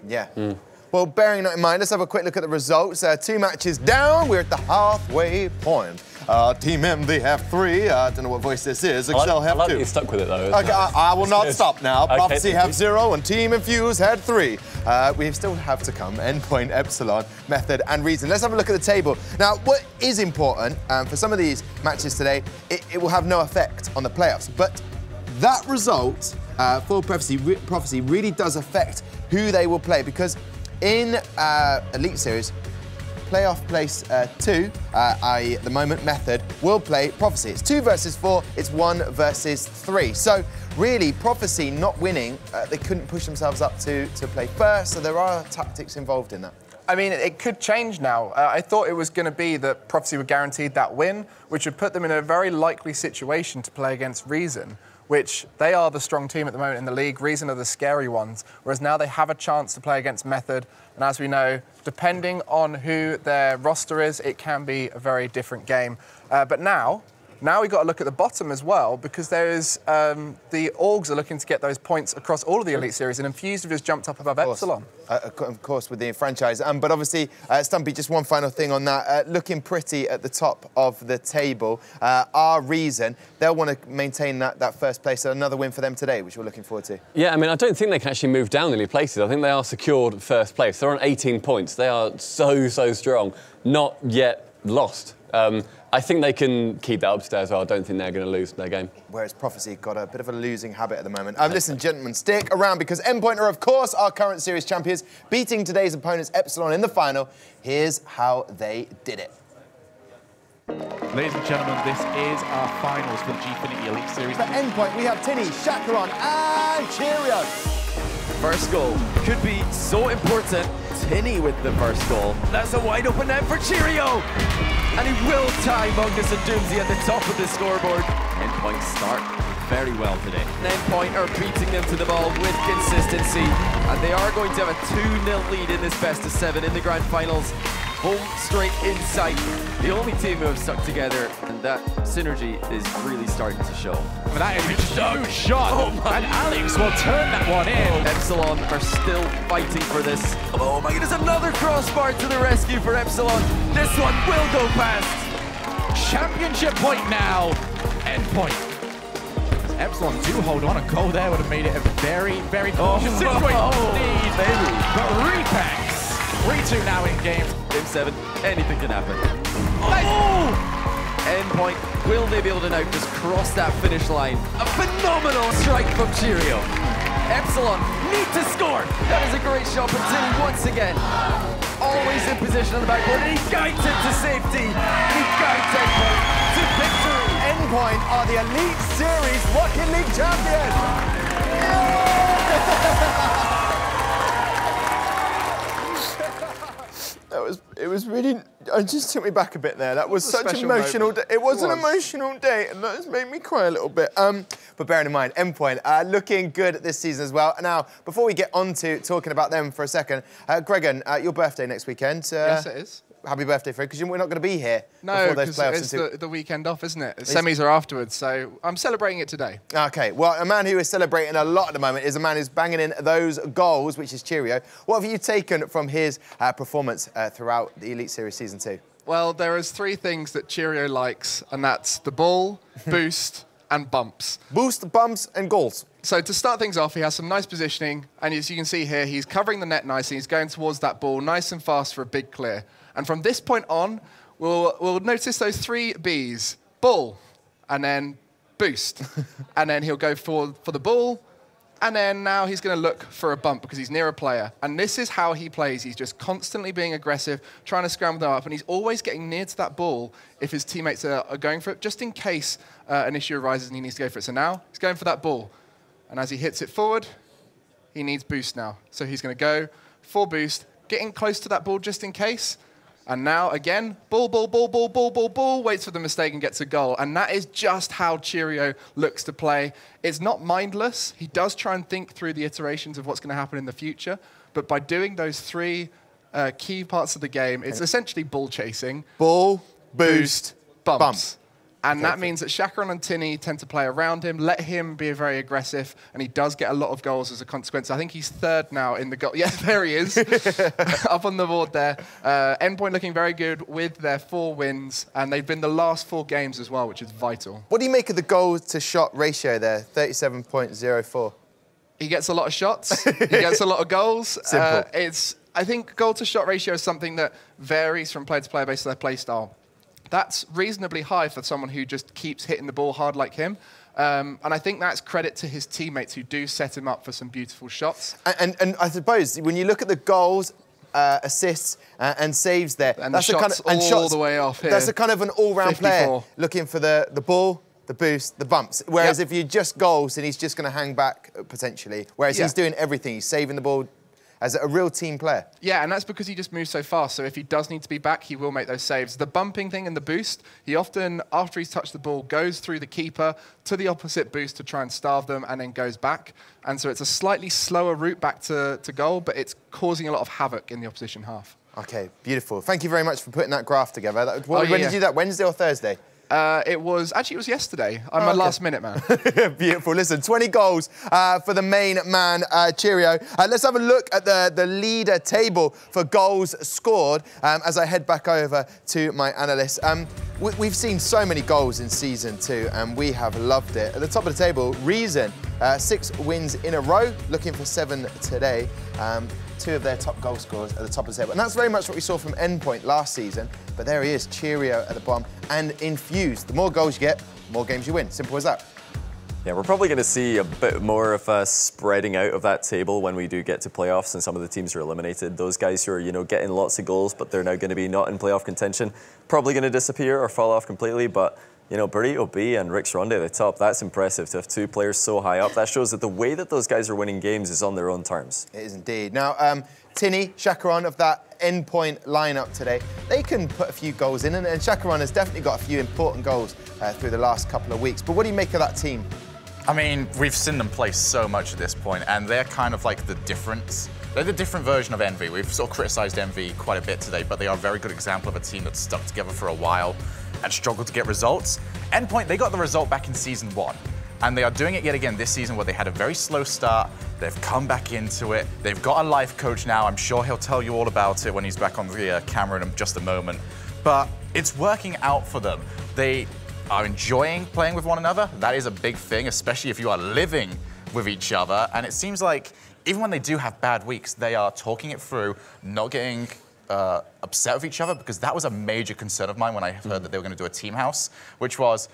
Yeah. Well, bearing that in mind, let's have a quick look at the results. 2 matches down. We're at the halfway point. Team M, they have 3. I don't know what voice this is. Excel have 2. I like that you stuck with it, though. Okay, I will not stop now. Okay, Prophecy have 0 and Team Infuse had 3. We still have to come. Endpoint, Epsilon, Method and Reason. Let's have a look at the table. Now, what is important for some of these matches today, it will have no effect on the playoffs. But that result for Prophecy really does affect who they will play, because in Elite Series, playoff place 2, i.e. at the moment Method, will play Prophecy. It's 2 versus 4, it's 1 versus 3. So really, Prophecy not winning, they couldn't push themselves up to play first, so there are tactics involved in that. I mean, it could change now. I thought it was going to be that Prophecy were guaranteed that win, which would put them in a very likely situation to play against Reason, which they are the strong team at the moment in the league. Reason are the scary ones, whereas now they have a chance to play against Method. And as we know, depending on who their roster is, it can be a very different game. But now we've got to look at the bottom as well, because there is the Orgs are looking to get those points across all of the Elite Series, and Infused have just jumped up above Epsilon. Of course, with the franchise. But obviously, Stumpy, just one final thing on that. Looking pretty at the top of the table, our Reason, they'll want to maintain that first place. So another win for them today, which we're looking forward to. Yeah, I mean, I don't think they can actually move down any places. I think they are secured first place. They're on 18 points. They are so strong. Not yet lost. I think they can keep that up today as well. I don't think they're going to lose their game. Whereas Prophecy got a bit of a losing habit at the moment. Listen, gentlemen, stick around, because Endpoint are, of course, our current series champions, beating today's opponents, Epsilon, in the final. Here's how they did it. Ladies and gentlemen, this is our finals for the Gfinity Elite Series. For Endpoint, we have Tinny, Chacaron, and Cheerio. First goal could be so important. Tinny with the first goal. That's a wide open net for Cheerio. And he will tie Mungus and Doomsy at the top of the scoreboard. Endpoint start very well today. Endpoint are beating them to the ball with consistency. And they are going to have a 2-0 lead in this best of 7 in the grand finals. Home straight inside. The only team who have stuck together, and that synergy is really starting to show. But that is a huge shot, and Alex will turn that one in. Epsilon are still fighting for this. Oh my goodness, another crossbar to the rescue for Epsilon. This one will go past. Championship point now, Endpoint. Epsilon do hold on, a goal there would have made it a very cautious situation. Maybe. But Repex, 3-2 now in game. Game 7, anything can happen. Endpoint, will they be able to now just cross that finish line? A phenomenal strike from Cheerio. Epsilon need to score. That is a great shot from Tinny once again. Always in position on the backboard, and he guides it to safety. He guides Endpoint to victory. Endpoint are the Elite Series Rocket League champions. It was really, it just took me back a bit there. That was such an emotional day. It was an emotional day, and that has made me cry a little bit. But bearing in mind, Endpoint looking good this season as well. Now, before we get on to talking about them for a second, Gregan, your birthday next weekend. Yes, it is. Happy birthday, Fred, because we're not going to be here no, before those playoffs. It's the weekend off, isn't it? The semis are afterwards, so I'm celebrating it today. OK, well, a man who is celebrating a lot at the moment is a man who's banging in those goals, which is Cheerio. What have you taken from his performance throughout the Elite Series Season 2? Well, there is 3 things that Cheerio likes, and that's the ball, boost, and bumps. Boost, bumps, and goals. So to start things off, he has some nice positioning, and as you can see here, he's covering the net nicely. He's going towards that ball nice and fast for a big clear. And from this point on, we'll notice those 3 Bs. Ball, and then boost. And then he'll go for the ball, and then now he's going to look for a bump because he's near a player. And this is how he plays. He's just constantly being aggressive, trying to scramble them up, and he's always getting near to that ball if his teammates are going for it, just in case an issue arises and he needs to go for it. So now he's going for that ball. And as he hits it forward, he needs boost now. So he's going to go for boost, getting close to that ball just in case. And now, again, ball, waits for the mistake and gets a goal. And that is just how Cheerio looks to play. It's not mindless. He does try and think through the iterations of what's going to happen in the future. But by doing those 3 key parts of the game, it's essentially ball chasing. Ball, boost, bumps. And that means that Chacaron and Tinny tend to play around him, let him be very aggressive, and he does get a lot of goals as a consequence. I think he's third now in the goal. Yeah, there he is, up on the board there. Endpoint looking very good with their 4 wins, and they've been the last 4 games as well, which is vital. What do you make of the goal-to-shot ratio there, 37.04? He gets a lot of shots. He gets a lot of goals. Simple. I think goal-to-shot ratio is something that varies from player to player based on their play style. That's reasonably high for someone who just keeps hitting the ball hard like him. And I think that's credit to his teammates who do set him up for some beautiful shots. And I suppose when you look at the goals, assists and saves there, And that's the shots all the way off here. That's a kind of an all-round 54. player looking for the ball, the boost, the bumps. Whereas if you just goals, then he's just going to hang back potentially. Whereas he's doing everything. He's saving the ball as a real team player. Yeah, and that's because he just moves so fast. So if he does need to be back, he will make those saves. The bumping thing and the boost, he often, after he's touched the ball, goes through the keeper to the opposite boost to try and starve them and then goes back. And so it's a slightly slower route back to goal, but it's causing a lot of havoc in the opposition half. Okay, beautiful. Thank you very much for putting that graph together. When did you do that, Wednesday or Thursday? It was yesterday. I'm a last minute man. Beautiful. Listen, 20 goals for the main man, Cheerio. Let's have a look at the leader table for goals scored as I head back over to my analysts. We've seen so many goals in Season 2 and we have loved it. At the top of the table, Reason, 6 wins in a row, looking for 7 today. 2 of their top goal scorers at the top of the table. And that's very much what we saw from Endpoint last season. But there he is, Cheerio at the bottom. And Infused, the more goals you get, the more games you win. Simple as that. Yeah, we're probably going to see a bit more of a spreading out of that table when we do get to playoffs and some of the teams are eliminated. Those guys who are, getting lots of goals, but they're now going to be not in playoff contention, probably going to disappear or fall off completely. But Burrito B and Rick's Ronde at the top, that's impressive to have 2 players so high up. That shows that the way that those guys are winning games is on their own terms. It is indeed. Now, Tinny, Chacaron of that Endpoint lineup today, they can put a few goals in, and Chacaron has definitely got a few important goals through the last couple of weeks. But what do you make of that team? I mean, we've seen them play so much at this point, and they're kind of like the difference. They're the different version of Envy. We've sort of criticised Envy quite a bit today, but they are a very good example of a team that's stuck together for a while and struggled to get results. Endpoint, they got the result back in Season 1. And they are doing it yet again this season where they had a very slow start. They've come back into it. They've got a life coach now. I'm sure he'll tell you all about it when he's back on the camera in just a moment. But it's working out for them. They are enjoying playing with one another. That is a big thing, especially if you are living with each other. And it seems like even when they do have bad weeks, they are talking it through, not getting upset with each other, because that was a major concern of mine when I heard that they were going to do a team house, which was,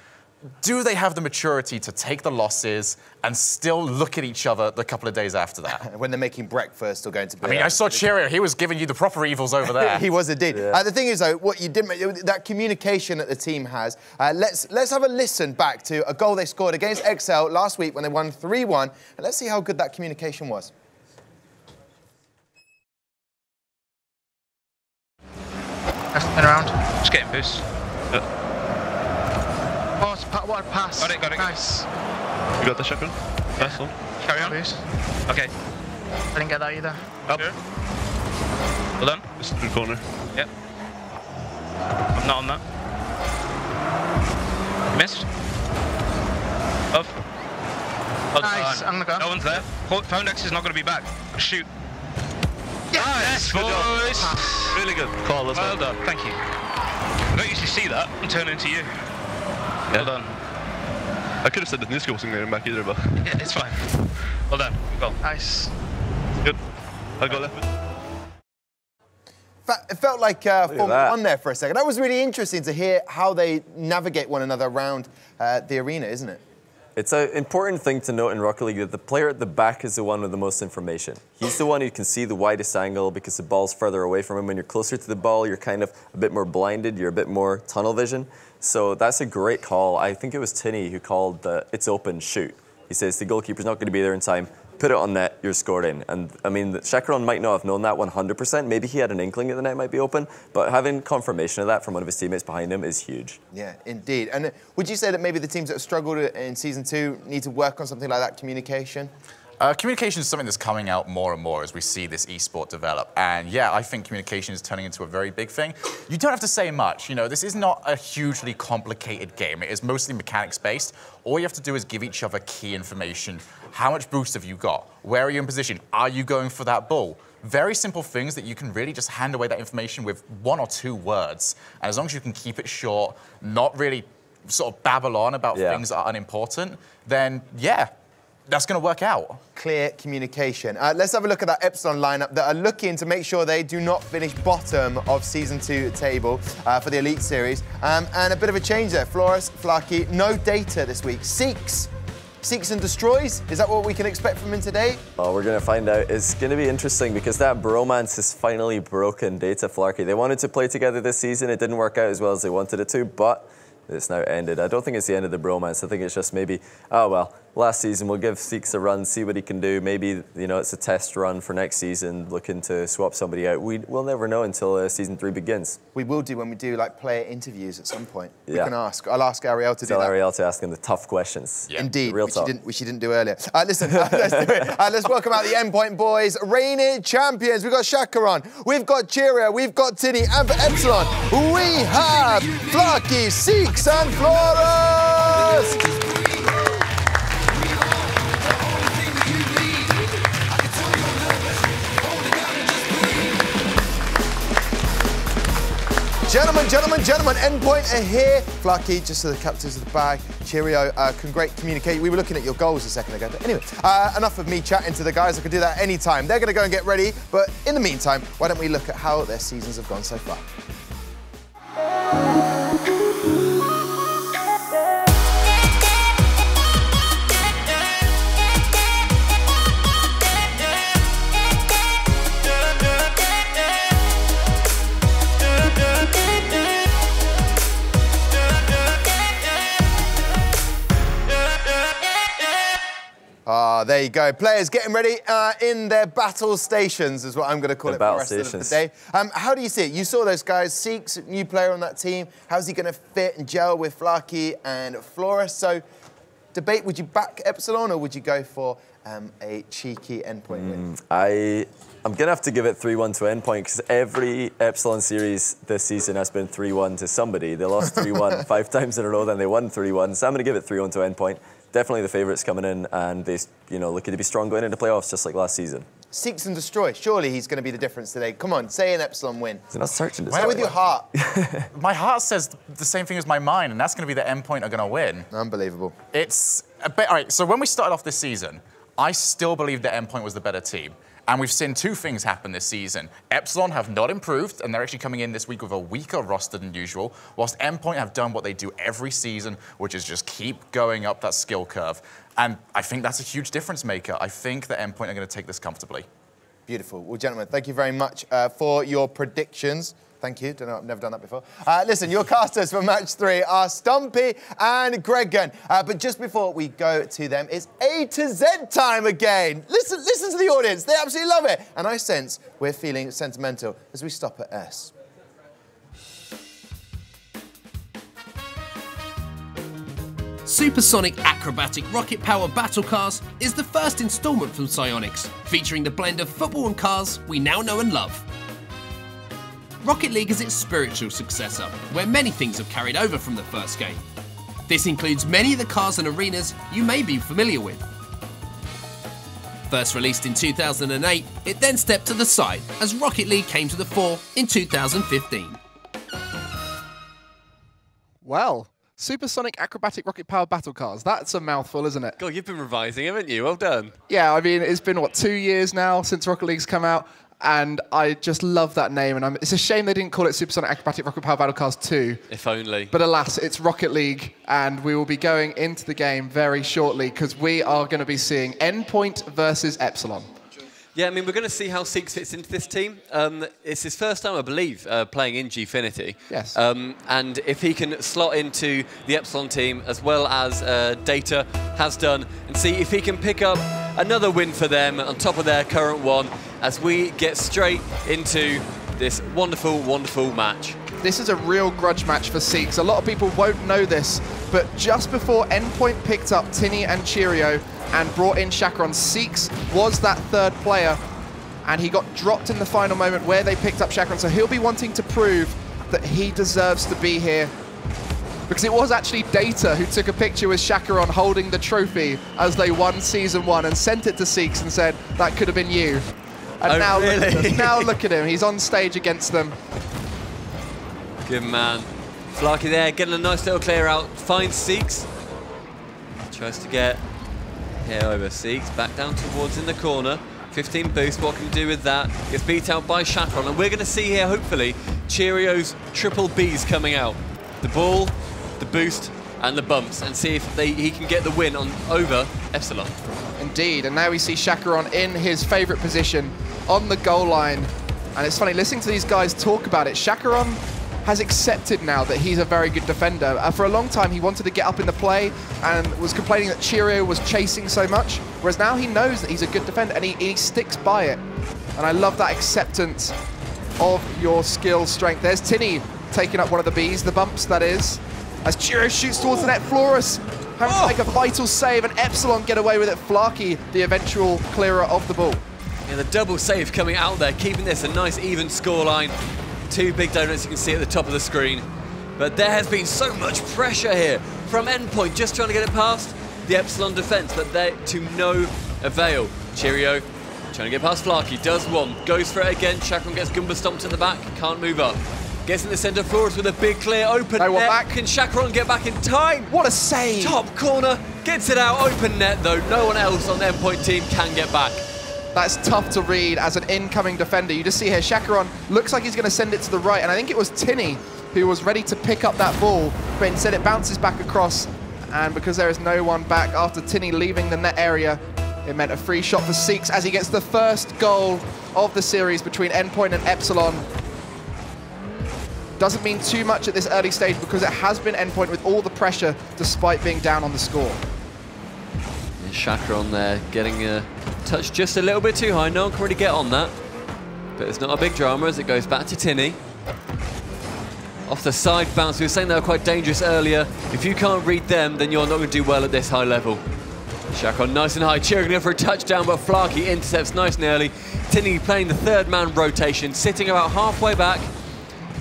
do they have the maturity to take the losses and still look at each other the couple of days after that? When they're making breakfast or going to bed. I mean, I saw Cheerio. He was giving you the proper evils over there. He was indeed. Yeah. The thing is, though, what you did, that communication that the team has. Let's have a listen back to a goal they scored against XL last week when they won 3-1, and let's see how good that communication was. Turn around. Just getting boost. Oh, what a pass. Got it. Nice. You got the shotgun? Nice one. Carry on. Boost. Okay. I didn't get that either. Up. Good. Well done. Just through the corner. Yep. I'm not on that. Missed. Up. Well Nice. done. I'm gonna go. No one's there. Phone X is not going to be back. Shoot. Yes, Good job. boys. Really good call. Well done. Thank you. I don't usually see that and turn into you. Well done. I could have said the new school wasn't going back either, but... Yeah, it's fine. Well done. Good goal. Nice. Good. I'll go left. It felt like Formula 1 there for a second. That was really interesting to hear how they navigate one another around the arena, isn't it? It's an important thing to note in Rocket League that the player at the back is the one with the most information. He's the one who can see the widest angle because the ball's further away from him. When you're closer to the ball, you're kind of a bit more blinded, you're a bit more tunnel vision. So that's a great call. I think it was Tinny who called the it's open, shoot. He says the goalkeeper's not going to be there in time. Put it on net, you're scored in. And I mean, Chacaron might not have known that 100%. Maybe he had an inkling that the net might be open, but having confirmation of that from one of his teammates behind him is huge. Yeah, indeed. And would you say that maybe the teams that have struggled in Season 2 need to work on something like that communication? Communication is something that's coming out more and more as we see this esport develop. And yeah, I think communication is turning into a very big thing. You don't have to say much. You know, this is not a hugely complicated game. It is mostly mechanics-based. All you have to do is give each other key information. How much boost have you got? Where are you in position? Are you going for that ball? Very simple things that you can really just hand away that information with 1 or 2 words. And as long as you can keep it short, not really sort of babble on about things that are unimportant, then yeah, that's going to work out. Clear communication. Let's have a look at that Epsilon lineup that are looking to make sure they do not finish bottom of Season 2 table for the Elite Series. And a bit of a change there. Flores, Flarky, no data this week. Seeks and destroys? Is that what we can expect from him today? Oh, we're going to find out. It's going to be interesting because that bromance has finally broken Data Flarky. They wanted to play together this season. It didn't work out as well as they wanted it to, but it's now ended. I don't think it's the end of the bromance. I think it's just maybe, oh well, last season we'll give Seeks a run, see what he can do. Maybe, you know, it's a test run for next season, looking to swap somebody out. We'll never know until Season 3 begins. We will do when we do like player interviews at some point. Yeah. We can ask. I'll ask Ariel to do that. Tell Ariel to ask him the tough questions. Yeah. Indeed, Real talk. which she didn't do earlier. Listen, let's do it. Let's welcome out the Endpoint boys, reigning champions. We've got Shaka on, we've got Cheerio, we've got Tinny, and for Epsilon, we have Flarky, Seeks, and Flores. Gentlemen, Endpoint are here. Flarky, just to the captains of the bag. Cheerio, can great communicate. We were looking at your goals a second ago. But anyway, enough of me chatting to the guys. I could do that any time. They're going to go and get ready. But in the meantime, why don't we look at how their seasons have gone so far? There you go. Players getting ready in their battle stations is what I'm going to call it for the rest of the day. How do you see it? You saw those guys. Seeks, new player on that team. How's he going to fit and gel with Flarky and Flores? So, debate, would you back Epsilon or would you go for a cheeky Endpoint win? I'm going to have to give it 3-1 to Endpoint because every Epsilon series this season has been 3-1 to somebody. They lost 3-1 5 times in a row, then they won 3-1. So I'm going to give it 3-1 to Endpoint. Definitely the favourites coming in, and they, looking to be strong going into playoffs, just like last season. Seeks and destroy. Surely he's going to be the difference today. Come on, say an Epsilon win. He's not searching to say with your heart. My heart says the same thing as my mind, and that's going to be the Endpoint are going to win. Unbelievable. It's a bit, all right. So when we started off this season, I still believe that Endpoint was the better team. And we've seen 2 things happen this season. Epsilon have not improved, and they're actually coming in this week with a weaker roster than usual, whilst Endpoint have done what they do every season, which is just keep going up that skill curve. And I think that's a huge difference maker. I think that Endpoint are going to take this comfortably. Beautiful. Well, gentlemen, thank you very much for your predictions. Thank you. Don't know, I've never done that before. Listen, your casters for match 3 are Stumpy and Greggan. But just before we go to them, it's A to Z time again. Listen to the audience. They absolutely love it. And I sense we're feeling sentimental as we stop at S. Supersonic Acrobatic Rocket Power Battle Cars is the first instalment from Psyonix, featuring the blend of football and cars we now know and love. Rocket League is its spiritual successor, where many things have carried over from the first game. This includes many of the cars and arenas you may be familiar with. First released in 2008, it then stepped to the side as Rocket League came to the fore in 2015. Well, Supersonic Acrobatic Rocket Power Battle Cars. That's a mouthful, isn't it? God, you've been revising, haven't you? Well done. Yeah, I mean, it's been, what, 2 years now since Rocket League's come out? And I just love that name, and it's a shame they didn't call it Supersonic Acrobatic Rocket Power Battle Cars 2. If only. But alas, it's Rocket League, and we will be going into the game very shortly, because we are going to be seeing Endpoint versus Epsilon. Yeah, I mean, we're going to see how Seeks fits into this team. It's his first time, I believe, playing in Gfinity. Yes. And if he can slot into the Epsilon team, as well as Data has done, and see if he can pick up another win for them on top of their current one, as we get straight into this wonderful, wonderful match. this is a real grudge match for Seeks. A lot of people won't know this, but just before Endpoint picked up Tinny and Cheerio and brought in Chacaron, Seeks was that third player, and he got dropped in the final moment where they picked up Chacaron, so he'll be wanting to prove that he deserves to be here. Because it was actually Data who took a picture with Chacaron holding the trophy as they won Season 1 and sent it to Seeks and said, that could have been you. And now, really? Now look at him, he's on stage against them. Good man. Flarky there, getting a nice little clear out. Finds Seeks. Tries to get here over Seeks. Back down towards in the corner. 15 boost, what can you do with that? Gets beat out by Chacaron. And we're going to see here, hopefully, Cheerio's triple Bs coming out. The ball, the boost, and the bumps. And see if he can get the win over Epsilon. Indeed, and now we see Chacaron in his favourite position on the goal line. And it's funny, listening to these guys talk about it, Chacaron has accepted now that he's a very good defender. For a long time, he wanted to get up in the play and was complaining that Cheerio was chasing so much, whereas now he knows that he's a good defender and he sticks by it. And I love that acceptance of your skill strength. There's Tinny taking up one of the Bs, the bumps that is, as Cheerio shoots towards the net. Florus having to make a vital save, and Epsilon get away with it. Flarky, the eventual clearer of the ball. Yeah, the double save coming out there, keeping this a nice even scoreline. 2 big donuts you can see at the top of the screen. But there has been so much pressure here from Endpoint, just trying to get it past the Epsilon defense, but they're to no avail. Cheerio trying to get past Flarky, does one, goes for it again. Chacaron gets Goomba stomped in the back, can't move up. Gets in the centre, Flores with a big clear, open net. Back. Can Chacaron get back in time? What a save! Top corner, gets it out, open net though. No one else on the Endpoint team can get back. That's tough to read as an incoming defender. You just see here, Chacaron looks like he's going to send it to the right, and I think it was Tinny who was ready to pick up that ball, but instead it bounces back across, and because there is no one back after Tinny leaving the net area, it meant a free shot for Seeks as he gets the first goal of the series between Endpoint and Epsilon. Doesn't mean too much at this early stage because it has been Endpoint with all the pressure despite being down on the score. Chacaron there getting a touch just a little bit too high. No one can really get on that. But it's not a big drama as it goes back to Tinny. Off the side bounce. We were saying they were quite dangerous earlier. If you can't read them, then you're not going to do well at this high level. Chacaron nice and high. Cheering in for a touchdown, but Flarky intercepts nice and early. Tinny playing the third man rotation, sitting about halfway back.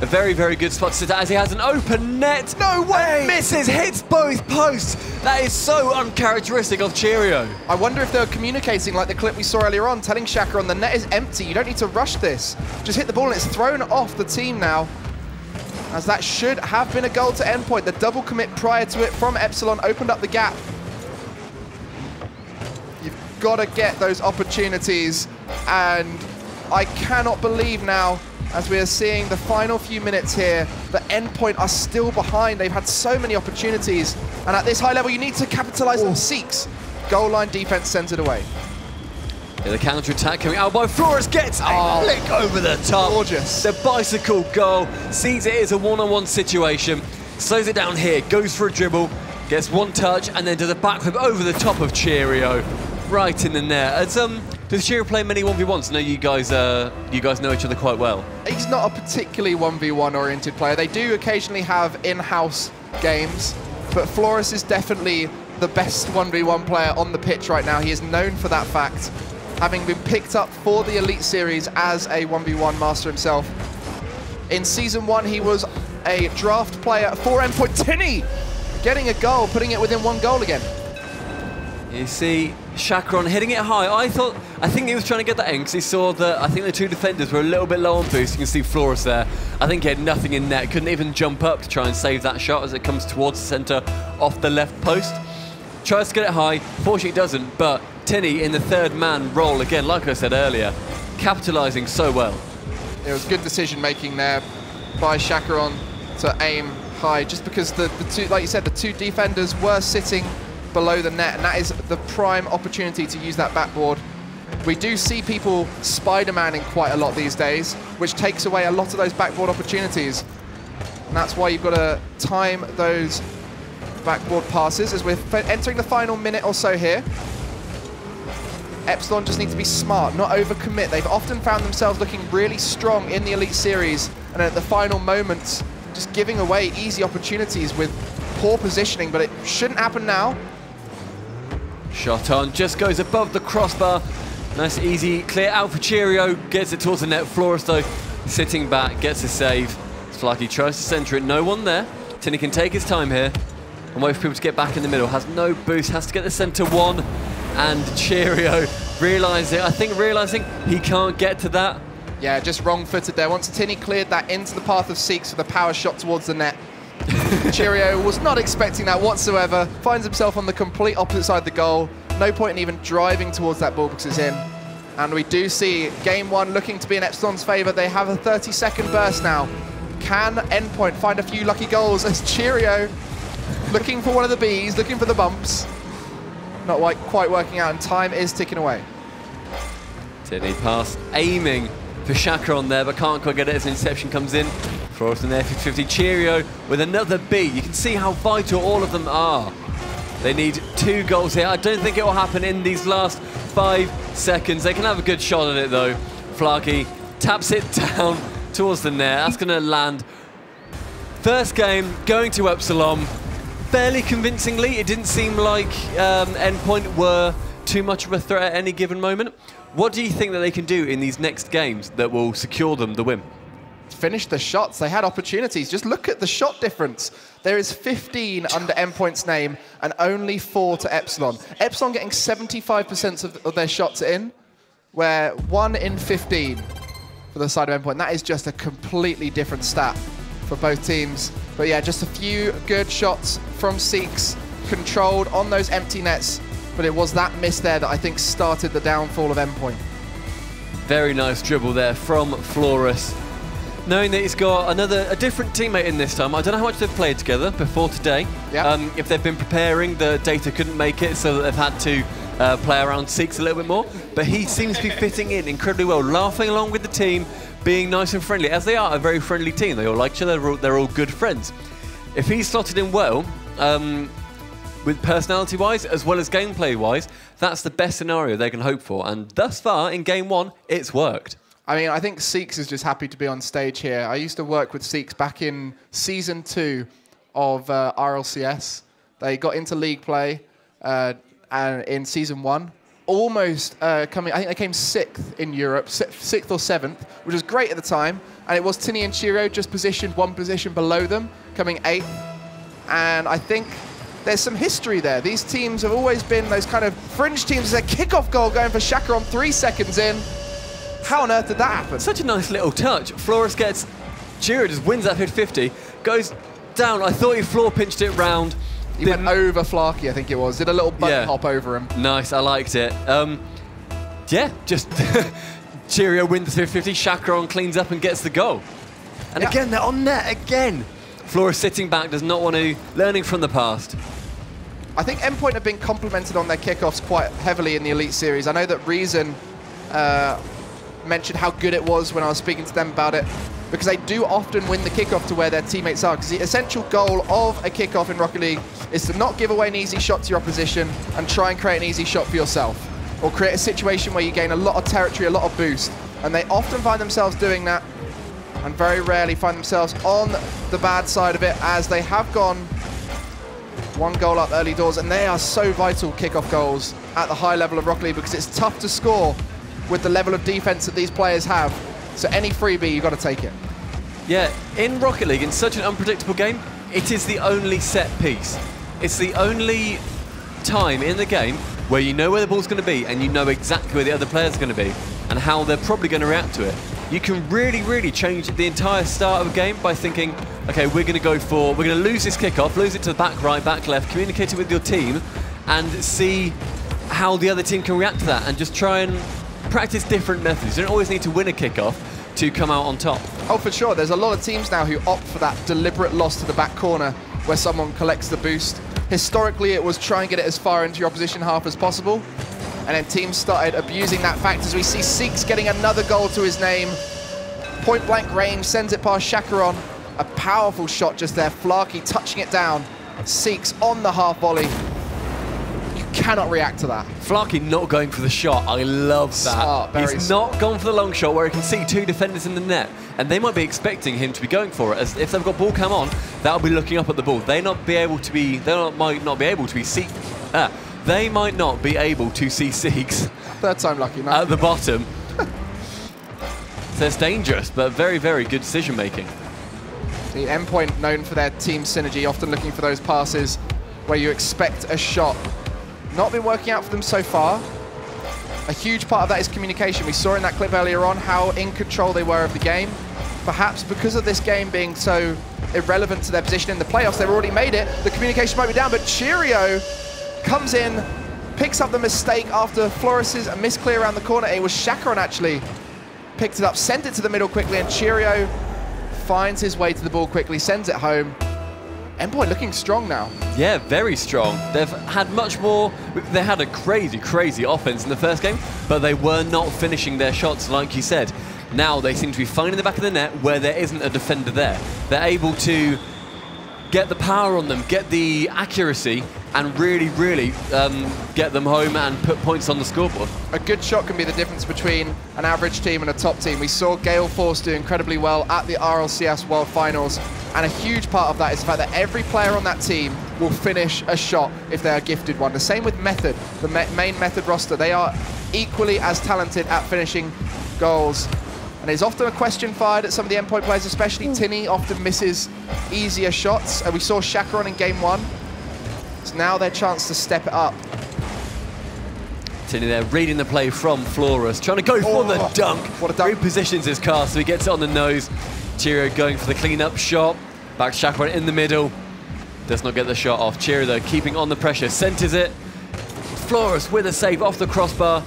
A very, very good spot to sit at as he has an open net. No way! Misses, hits both posts. That is so uncharacteristic of Cheerio. I wonder if they were communicating like the clip we saw earlier on, telling Chacaron the net is empty. You don't need to rush this. Just hit the ball and it's thrown off the team now. As that should have been a goal to Endpoint. The double commit prior to it from Epsilon opened up the gap. You've got to get those opportunities. And I cannot believe now, as we are seeing the final few minutes here, that Endpoint are still behind. They've had so many opportunities, and at this high level, you need to capitalize on Seeks. Goal line defense centered away. Yeah, the counter-attack coming out by Flores gets a flick over the top. Gorgeous. The bicycle goal, sees it is a one-on-one situation, slows it down here, goes for a dribble, gets one touch, and then does a backflip over the top of Cheerio, right in the net. Does Cheerio play many 1v1s? I know you guys know each other quite well. He's not a particularly 1v1 oriented player. They do occasionally have in-house games, but Flores is definitely the best 1v1 player on the pitch right now. He is known for that fact, having been picked up for the Elite Series as a 1v1 master himself. In Season 1, he was a draft player for Endpoint. Tinny getting a goal, putting it within 1 goal again. You see Chacaron hitting it high. I think he was trying to get that in because he saw that I think the 2 defenders were a little bit low on boost. You can see Flores there. I think he had nothing in net. Couldn't even jump up to try and save that shot as it comes towards the centre off the left post. Tries to get it high. Fortunately, it doesn't. But Tinny in the third man role again, like I said earlier, capitalising so well. It was good decision making there by Chacaron to aim high, just because the 2, like you said, the 2 defenders were sitting below the net, and that is the prime opportunity to use that backboard. We do see people Spider-Manning quite a lot these days, which takes away a lot of those backboard opportunities. And that's why you've got to time those backboard passes as we're entering the final minute or so here. Epsilon just need to be smart, not overcommit. They've often found themselves looking really strong in the Elite Series, and at the final moments just giving away easy opportunities with poor positioning, but it shouldn't happen now. Shot on, just goes above the crossbar. Nice, easy, clear out for Cheerio. Gets it towards the net. Flores, though, sitting back, gets a save. Flarky tries to centre it. No one there. Tinny can take his time here and wait for people to get back in the middle. Has no boost, has to get the centre one. And Cheerio realising he can't get to that. Yeah, just wrong-footed there. Once Tinny cleared that into the path of Seeks with a power shot towards the net, Cheerio was not expecting that whatsoever. Finds himself on the complete opposite side of the goal. No point in even driving towards that ball because it's in. And we do see game one looking to be in Epsilon's favour. They have a 30-second burst now. Can Endpoint find a few lucky goals as Cheerio looking for one of the Bs, looking for the bumps? Not quite working out, and time is ticking away. Tinny pass, aiming for Shaka on there, but can't quite get it as an interception comes in. Flores in there, 50-50. Cheerio with another B. You can see how vital all of them are. They need 2 goals here. I don't think it will happen in these last 5 seconds. They can have a good shot at it, though. Flarky taps it down towards the net. That's going to land. First game going to Epsilon. Fairly convincingly. It didn't seem like Endpoint were too much of a threat at any given moment. What do you think that they can do in these next games that will secure them the win? Finish the shots. They had opportunities. Just look at the shot difference. There is 15 under Endpoint's name and only 4 to Epsilon. Epsilon getting 75% of their shots in, where 1 in 15 for the side of Endpoint. That is just a completely different stat for both teams. But yeah, just a few good shots from Seeks, controlled on those empty nets. But it was that miss there that I think started the downfall of Endpoint. Very nice dribble there from Flores. Knowing that he's got a different teammate in this time. I don't know how much they've played together before today. Yep. If they've been preparing, the data couldn't make it, so that they've had to play around Seeks a little bit more. But he seems to be fitting in incredibly well, laughing along with the team, being nice and friendly, as they are a very friendly team. They all like each other, they're all good friends. If he's slotted in well, with personality-wise as well as gameplay-wise, that's the best scenario they can hope for. And thus far, in game one, it's worked. I mean, I think Seeks is just happy to be on stage here. I used to work with Seeks back in Season 2 of RLCS. They got into league play and in Season 1. Almost coming, I think they came 6th in Europe, 6th or 7th, which was great at the time. And it was Tinny and Cheerio just positioned 1 position below them, coming 8th. And I think there's some history there. These teams have always been those kind of fringe teams. There's a kickoff goal going for Shaka on 3 seconds in. How on earth did that happen? Such a nice little touch. Flores gets, Cheerio just wins that 50-50, goes down. I thought he floor pinched it round. He went over Flarky, I think it was. Did a little button hop over him. Nice, I liked it. Yeah, just Cheerio wins the 50-50. Shaka on cleans up and gets the goal. And again, they're on net again. Flores sitting back, does not want to, learning from the past. I think Endpoint have been complimented on their kickoffs quite heavily in the Elite Series. I know that Reason mentioned how good it was when I was speaking to them about it, because they do often win the kickoff to where their teammates are, because the essential goal of a kickoff in Rocket League is to not give away an easy shot to your opposition and try and create an easy shot for yourself, or create a situation where you gain a lot of territory, a lot of boost. And they often find themselves doing that, and very rarely find themselves on the bad side of it, as they have gone 1 goal up early doors, and they are so vital, kickoff goals at the high level of Rocket League, because it's tough to score with the level of defense that these players have. So any freebie, you've got to take it. Yeah, in Rocket League, in such an unpredictable game, it is the only set piece. It's the only time in the game where you know where the ball's going to be and you know exactly where the other player's going to be and how they're probably going to react to it. You can really, really change the entire start of a game by thinking, okay, we're going to lose this kickoff, lose it to the back right, back left, communicate it with your team and see how the other team can react to that, and just try and practice different methods. You don't always need to win a kickoff to come out on top. Oh, for sure. There's a lot of teams now who opt for that deliberate loss to the back corner where someone collects the boost. Historically, it was try and get it as far into your opposition half as possible. And then teams started abusing that fact, as we see Seeks getting another goal to his name. Point blank range, sends it past Shakaron. A powerful shot just there. Flarky touching it down. Seeks on the half volley. You cannot react to that. Flarky not going for the shot. I love that. Smart, very He's smart. not gone for the long shot where he can see two defenders in the net, and they might be expecting him to be going for it. As if they've got ball cam on, they'll be looking up at the ball. They might not be able to see Seeks. Third time lucky, no? At the bottom. So it's dangerous, but very, very good decision making. The Endpoint known for their team synergy, often looking for those passes where you expect a shot. Not been working out for them so far. A huge part of that is communication. We saw in that clip earlier on how in control they were of the game. Perhaps because of this game being so irrelevant to their position in the playoffs, they've already made it. The communication might be down, but Cheerio comes in, picks up the mistake after Flores' misclear around the corner. It was Chakaron actually picked it up, sent it to the middle quickly, and Cheerio finds his way to the ball quickly, sends it home. Endpoint looking strong now. Yeah, very strong. They've had much more. They had a crazy, crazy offense in the first game, but they were not finishing their shots, like you said. Now they seem to be finding the back of the net where there isn't a defender there. They're able to get the power on them, get the accuracy, and really, really get them home and put points on the scoreboard. A good shot can be the difference between an average team and a top team. We saw Gale Force do incredibly well at the RLCS World Finals, and a huge part of that is the fact that every player on that team will finish a shot if they are gifted one. The same with Method, the main Method roster. They are equally as talented at finishing goals. And it's often a question fired at some of the Endpoint players, especially Tinny often misses easier shots. And we saw Chakaron in game one. It's now their chance to step it up. Tinny there reading the play from Flores, trying to go for the dunk. What a dunk. Repositions his car so he gets it on the nose. Cheerio going for the clean-up shot. Back to Chakaron in the middle. Does not get the shot off. Cheerio though keeping on the pressure, centers it. Flores with a save off the crossbar.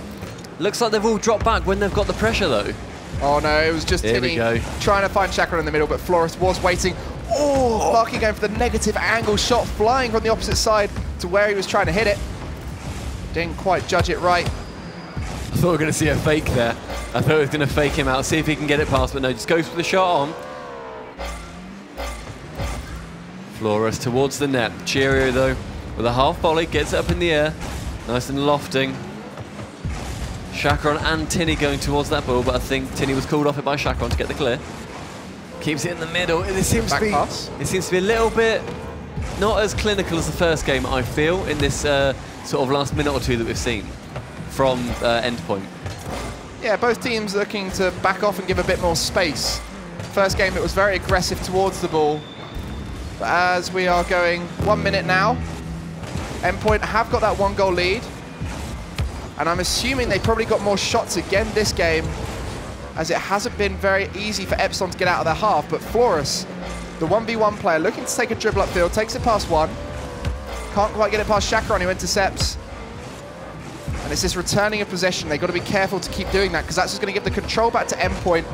Looks like they've all dropped back when they've got the pressure though. Oh no, it was just Tinny trying to find Chakaron in the middle, but Flores was waiting. Oh, Flarky going for the negative angle shot, flying from the opposite side to where he was trying to hit it. Didn't quite judge it right. I thought we were going to see a fake there. I thought he was going to fake him out, see if he can get it past, but no, just goes for the shot on. Flores towards the net. Cheerio though, with a half volley, gets it up in the air. Nice and lofting. Chakaron and Tinny going towards that ball, but I think Tinny was called off it by Chakaron to get the clear. Keeps it in the middle. It seems to be a little bit not as clinical as the first game, I feel, in this sort of last minute or two that we've seen from Endpoint. Yeah, both teams looking to back off and give a bit more space. First game, it was very aggressive towards the ball. But as we are going 1 minute now, Endpoint have got that 1-goal lead. And I'm assuming they probably got more shots again this game, as it hasn't been very easy for Epsilon to get out of their half. But Flores, the 1v1 player, looking to take a dribble upfield, takes it past one. Can't quite get it past Chakaron, who intercepts. And it's this returning of possession. They've got to be careful to keep doing that, because that's just going to give the control back to Endpoint,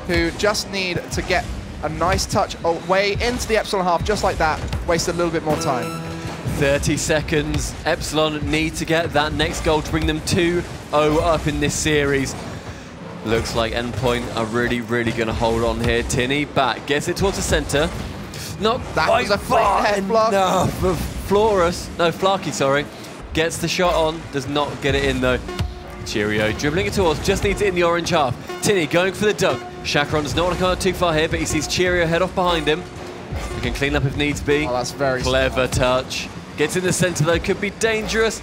who just need to get a nice touch away into the Epsilon half, just like that. Waste a little bit more time. 30 seconds. Epsilon need to get that next goal to bring them 2-0 up in this series. Looks like Endpoint are really, really going to hold on here. Tinny back, gets it towards the centre. Not that quite was a far enough of Flores. No, Flarky, sorry. Gets the shot on, does not get it in though. Cheerio dribbling it towards, just needs it in the orange half. Tinny going for the dunk. Chakaron does not want to come out too far here, but he sees Cheerio head off behind him. He can clean up if needs be. Oh, that's very clever touch. Gets in the centre though, could be dangerous.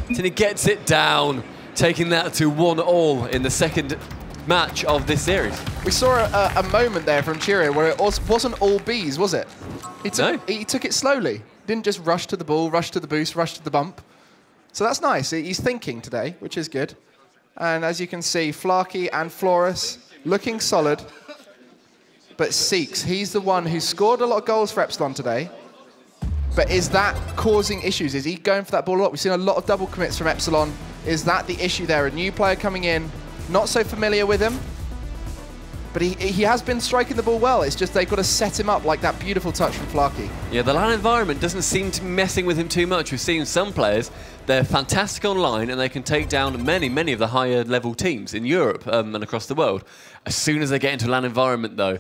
Tinny gets it down, taking that to 1-1 in the second match of this series. We saw a moment there from Cheerio where it wasn't all bees, was it? He took it slowly. Didn't just rush to the ball, rush to the boost, rush to the bump. So that's nice. He's thinking today, which is good. And as you can see, Flarky and Flores looking solid. But Seeks, he's the one who scored a lot of goals for Epsilon today. But is that causing issues? Is he going for that ball a lot? We've seen a lot of double commits from Epsilon. Is that the issue there? A new player coming in, not so familiar with him. But he has been striking the ball well. It's just they've got to set him up like that beautiful touch from Flarky. Yeah, the LAN environment doesn't seem to be messing with him too much. We've seen some players, they're fantastic online and they can take down many of the higher level teams in Europe and across the world. As soon as they get into a LAN environment though,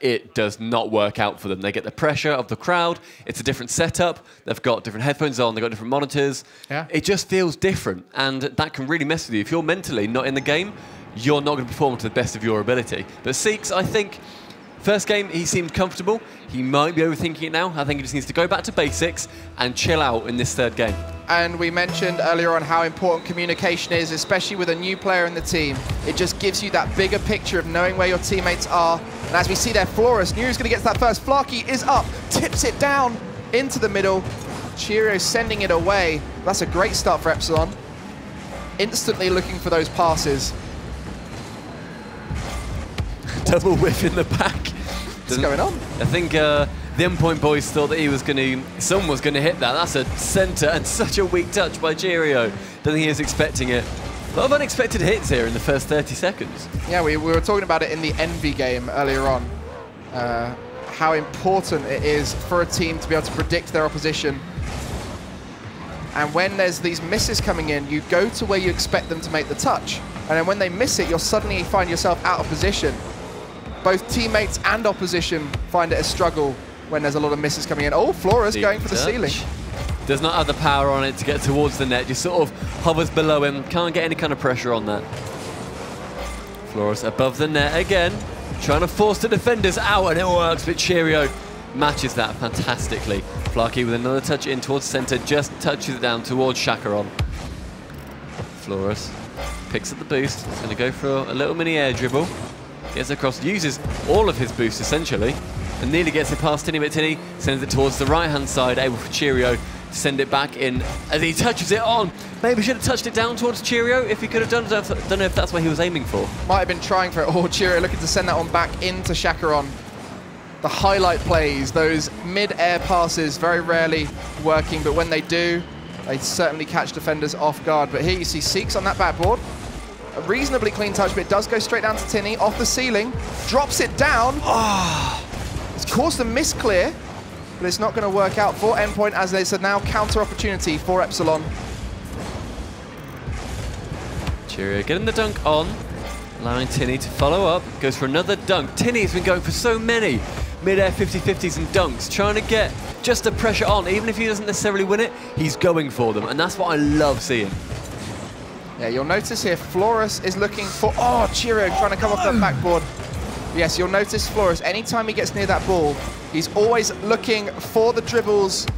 it does not work out for them. They get the pressure of the crowd. It's a different setup. They've got different headphones on. They've got different monitors. Yeah. It just feels different, and that can really mess with you. If you're mentally not in the game, you're not going to perform to the best of your ability. But Seeks, I think, first game, he seemed comfortable. He might be overthinking it now. I think he just needs to go back to basics and chill out in this third game. And we mentioned earlier on how important communication is, especially with a new player in the team. It just gives you that bigger picture of knowing where your teammates are. And as we see there, Florus knew he was going to get to that first. Flarky is up, tips it down into the middle. Cheerio sending it away. That's a great start for Epsilon. Instantly looking for those passes. Double whiff in the back. What's going on? I think the Endpoint boys thought that he was going to, someone was going to hit that. That's a center and such a weak touch by Cheerio. Don't think he was expecting it. A lot of unexpected hits here in the first 30 seconds. Yeah, we were talking about it in the Envy game earlier on. How important it is for a team to be able to predict their opposition. And when there's these misses coming in, you go to where you expect them to make the touch. And then when they miss it, you'll suddenly find yourself out of position. Both teammates and opposition find it a struggle when there's a lot of misses coming in. Oh, Flores going for the ceiling. Does not have the power on it to get towards the net. Just sort of hovers below him. Can't get any kind of pressure on that. Flores above the net again. Trying to force the defenders out, and it works, but Cheerio matches that fantastically. Flarky with another touch in towards center, just touches it down towards Shacharon. Flores picks up the boost. He's going to go for a little mini air dribble. Gets across, uses all of his boost essentially, and nearly gets it past Tinny, but Tinny sends it towards the right-hand side, able for Cheerio to send it back in as he touches it on. Maybe should have touched it down towards Cheerio if he could have done it. Don't know if that's what he was aiming for. Might have been trying for it. Oh, Cheerio looking to send that one back into Shacharon. The highlight plays, those mid-air passes, very rarely working, but when they do, they certainly catch defenders off guard. But here you see Seeks on that backboard. A reasonably clean touch, but it does go straight down to Tinny, off the ceiling, drops it down. It's caused a misclear, but it's not going to work out for Endpoint, as there's a now counter opportunity for Epsilon. Cheerio getting the dunk on, allowing Tinny to follow up, goes for another dunk. Tinny's been going for so many mid-air 50-50s and dunks, trying to get just the pressure on. Even if he doesn't necessarily win it, he's going for them, and that's what I love seeing. Yeah, you'll notice here, Flores is looking for... Oh, Cheerio trying to come off that backboard. Yes, you'll notice Flores, anytime he gets near that ball, he's always looking for the dribbles.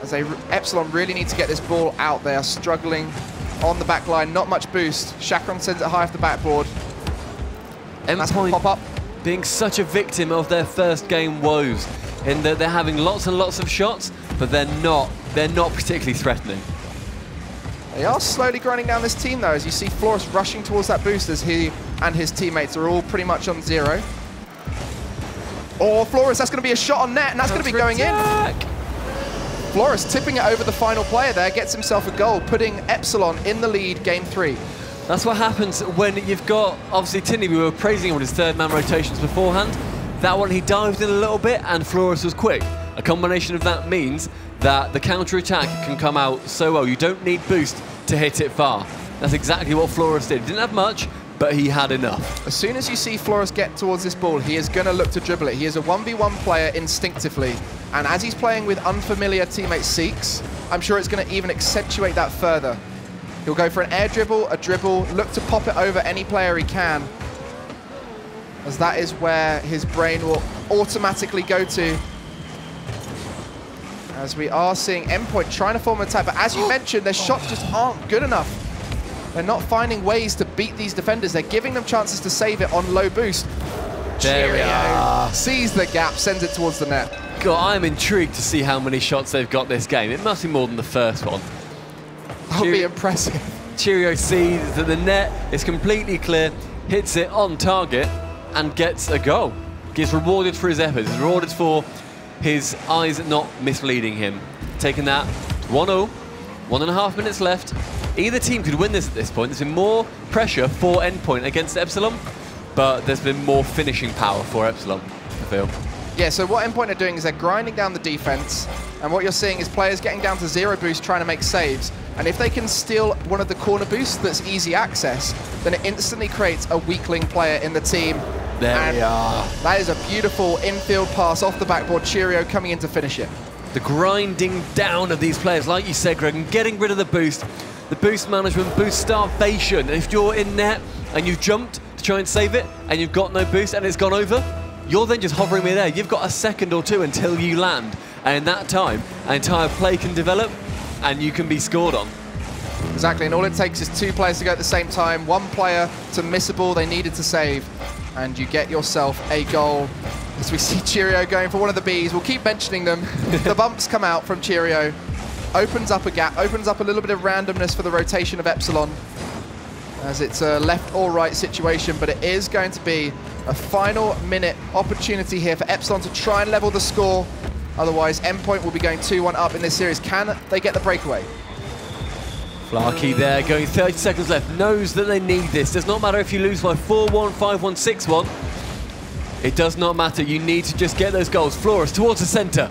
As Epsilon really need to get this ball out. They are struggling on the back line, not much boost. Shacharon sends it high off the backboard. Endpoint pop up. Being such a victim of their first game woes, in that they're having lots and lots of shots, but they're not particularly threatening. They are slowly grinding down this team, though, as you see Flores rushing towards that boost as he and his teammates are all pretty much on zero. Oh, Flores, that's going to be a shot on net, and that's going to be going in. Flores tipping it over the final player there, gets himself a goal, putting Epsilon in the lead, game 3. That's what happens when you've got, obviously, Tinny, we were praising him on his third-man rotations beforehand. That one, he dived in a little bit, and Flores was quick. A combination of that means that the counter-attack can come out so well. You don't need boost to hit it far. That's exactly what Flores did. He didn't have much, but he had enough. As soon as you see Flores get towards this ball, he is going to look to dribble it. He is a 1v1 player instinctively, and as he's playing with unfamiliar teammate Seeks, I'm sure it's going to even accentuate that further. He'll go for an air dribble, a dribble, look to pop it over any player he can, as that is where his brain will automatically go to. As we are seeing Endpoint trying to form an attack, but as you mentioned, their shots just aren't good enough. They're not finding ways to beat these defenders. They're giving them chances to save it on low boost. There we are. Sees the gap, sends it towards the net. God, I'm intrigued to see how many shots they've got this game. It must be more than the first one. That would be impressive. Cheerio sees that the net is completely clear, hits it on target, and gets a goal. Gets rewarded for his efforts. He's rewarded for his eyes not misleading him. Taking that 1-0, 1.5 minutes left. Either team could win this at this point. There's been more pressure for Endpoint against Epsilon, but there's been more finishing power for Epsilon, I feel. Yeah, so what Endpoint are doing is they're grinding down the defense, and what you're seeing is players getting down to 0 boost trying to make saves. And if they can steal one of the corner boosts that's easy access, then it instantly creates a weakling player in the team. There we are. That is a beautiful infield pass off the backboard. Cheerio coming in to finish it. The grinding down of these players, like you said, Greg, and getting rid of the boost management, boost starvation. And if you're in net and you've jumped to try and save it and you've got no boost and it's gone over, you're then just hovering there. You've got a second or two until you land. And in that time, an entire play can develop and you can be scored on. Exactly, and all it takes is 2 players to go at the same time, 1 player to miss a ball they needed to save, and you get yourself a goal. As we see Cheerio going for one of the Bs, we'll keep mentioning them. The bumps come out from Cheerio, opens up a gap, opens up a little bit of randomness for the rotation of Epsilon, as it's a left or right situation, but it is going to be a final minute opportunity here for Epsilon to try and level the score. Otherwise, Endpoint will be going 2-1 up in this series. Can they get the breakaway? Flarkey there, going 30 seconds left, knows that they need this. Does not matter if you lose by 4-1, 5-1, 6-1. It does not matter, you need to just get those goals. Flores towards the center.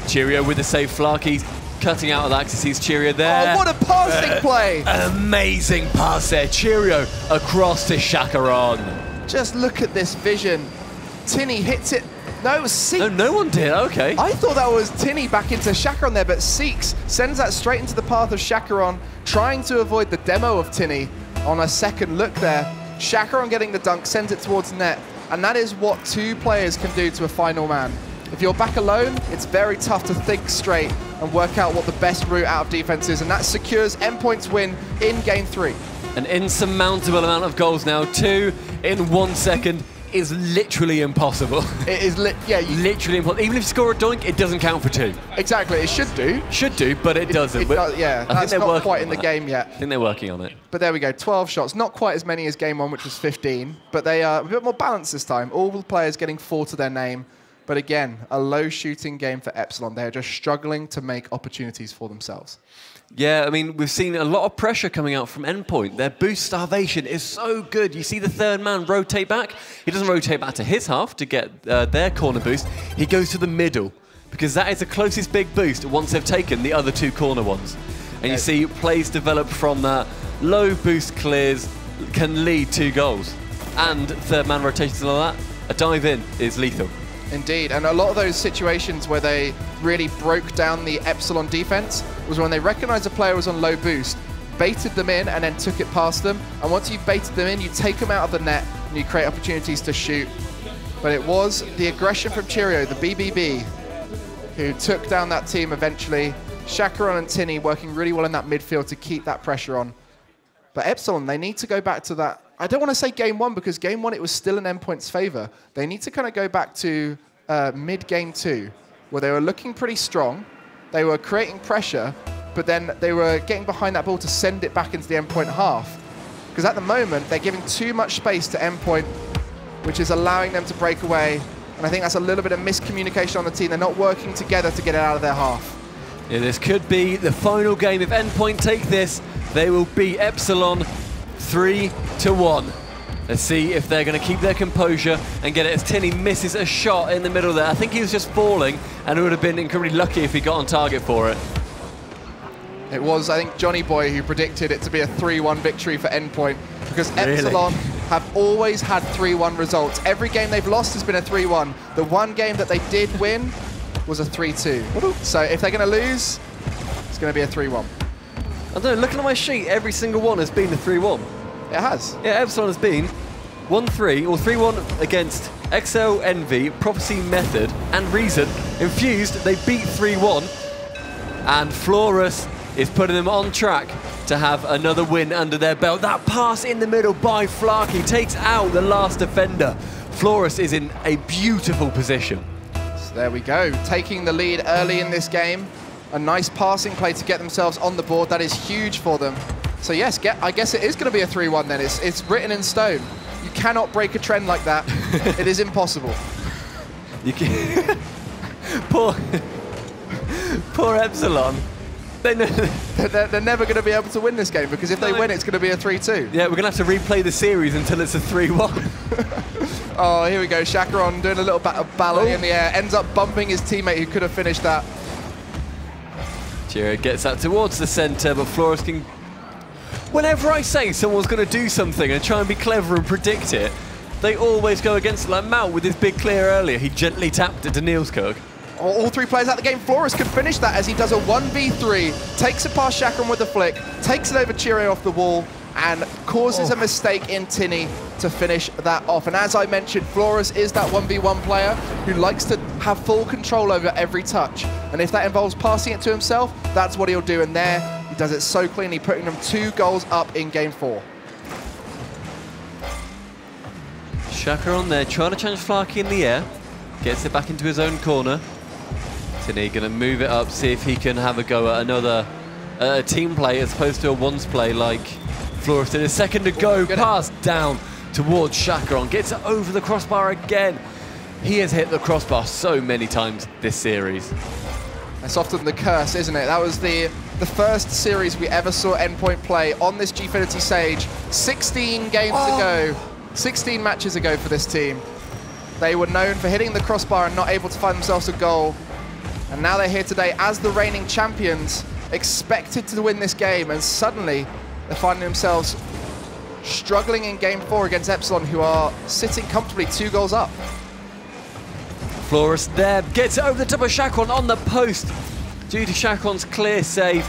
Cheerio with the save, Flarkey's cutting out of the axis, he's Cheerio there. Oh, what a passing play! An amazing pass there, Cheerio across to Chacaron. Just look at this vision. Tinny hits it. No, it was Seeks. No one did, okay. I thought that was Tinny back into Chacaron there, but Seeks sends that straight into the path of Chacaron, trying to avoid the demo of Tinny on a second look there. Chacaron getting the dunk, sends it towards net, and that is what 2 players can do to a final man. If you're back alone, it's very tough to think straight and work out what the best route out of defense is, and that secures Endpoint's win in Game 3. An insurmountable amount of goals now, 2 in 1 second. Is literally impossible. It is literally impossible. Even if you score a doink, it doesn't count for 2. Exactly, it should do. Should do, but it doesn't. Yeah, that's not quite in the game yet. I think they're working on it. But there we go, 12 shots. Not quite as many as Game 1, which was 15, but they are a bit more balanced this time. All the players getting 4 to their name. But again, a low shooting game for Epsilon. They're just struggling to make opportunities for themselves. Yeah, I mean, we've seen a lot of pressure coming out from Endpoint. Their boost starvation is so good. You see the third man rotate back. He doesn't rotate back to his half to get their corner boost. He goes to the middle because that is the closest big boost once they've taken the other 2 corner ones. And you see plays develop from that. Low boost clears can lead 2 goals. And third man rotations like that, a dive in is lethal. Indeed, and a lot of those situations where they really broke down the Epsilon defense was when they recognized a player was on low boost, baited them in and then took it past them. And once you've baited them in, you take them out of the net and you create opportunities to shoot. But it was the aggression from Cheerio, the BBB, who took down that team eventually. Chacaron and Tinny working really well in that midfield to keep that pressure on. But Epsilon, they need to go back to that. I don't want to say Game 1 because Game 1 it was still in Endpoint's favor. They need to kind of go back to mid-Game 2 where they were looking pretty strong. They were creating pressure, but then they were getting behind that ball to send it back into the Endpoint half. Because at the moment, they're giving too much space to Endpoint, which is allowing them to break away. And I think that's a little bit of miscommunication on the team. They're not working together to get it out of their half. Yeah, this could be the final game. If Endpoint take this, they will beat Epsilon 3-1. Let's see if they're going to keep their composure and get it as Tinny misses a shot in the middle there. I think he was just falling, and it would have been incredibly lucky if he got on target for it. It was, I think, Johnny Boy who predicted it to be a 3-1 victory for Endpoint because Epsilon have always had 3-1 results. Every game they've lost has been a 3-1. The one game that they did win was a 3-2. So if they're going to lose, it's going to be a 3-1. I don't know, looking at my sheet, every single one has been a 3-1. It has. Yeah, Epsilon has been 1-3 or 3-1 against XL, Envy, Prophecy, Method, and Reason. Infused, they beat 3-1, and Flores is putting them on track to have another win under their belt. That pass in the middle by Flarkey takes out the last defender. Flores is in a beautiful position. So there we go, taking the lead early in this game. A nice passing play to get themselves on the board. That is huge for them. So yes, I guess it is going to be a 3-1 then. It's written in stone. You cannot break a trend like that. It is impossible. You can poor Epsilon. They're never going to be able to win this game because if they win, it's going to be a 3-2. Yeah, we're going to have to replay the series until it's a 3-1. Oh, here we go. Chacaron doing a little ballet in the air. Ends up bumping his teammate who could have finished that. Cheerio gets that towards the center, but Flores can... Whenever I say someone's going to do something and try and be clever and predict it, They always go against it. Like Mal with his big clear earlier, he gently tapped it to Nielskirk. All three players out the game. Flores can finish that as he does a 1v3, takes it past Chakram with the flick, takes it over Cheerio off the wall, and causes a mistake in Tinny to finish that off. And as I mentioned, Flores is that 1v1 player who likes to have full control over every touch. And if that involves passing it to himself, that's what he'll do. And there, he does it so cleanly, putting them 2 goals up in game 4. Shaka on there, trying to challenge Flarky in the air. Gets it back into his own corner. Tinny going to move it up, see if he can have a go at another team play as opposed to a once play like Flores did. A second to go, pass down towards Chakaron. Gets it over the crossbar again. He has hit the crossbar so many times this series. That's often the curse, isn't it? That was the first series we ever saw Endpoint play on this Gfinity stage 16 games ago. 16 matches ago for this team. They were known for hitting the crossbar and not able to find themselves a goal. And now they're here today as the reigning champions, expected to win this game, and suddenly they're finding themselves struggling in game 4 against Epsilon, who are sitting comfortably 2 goals up. Flores there, gets it over the top of Chakron on the post. Due to Chakron's clear save,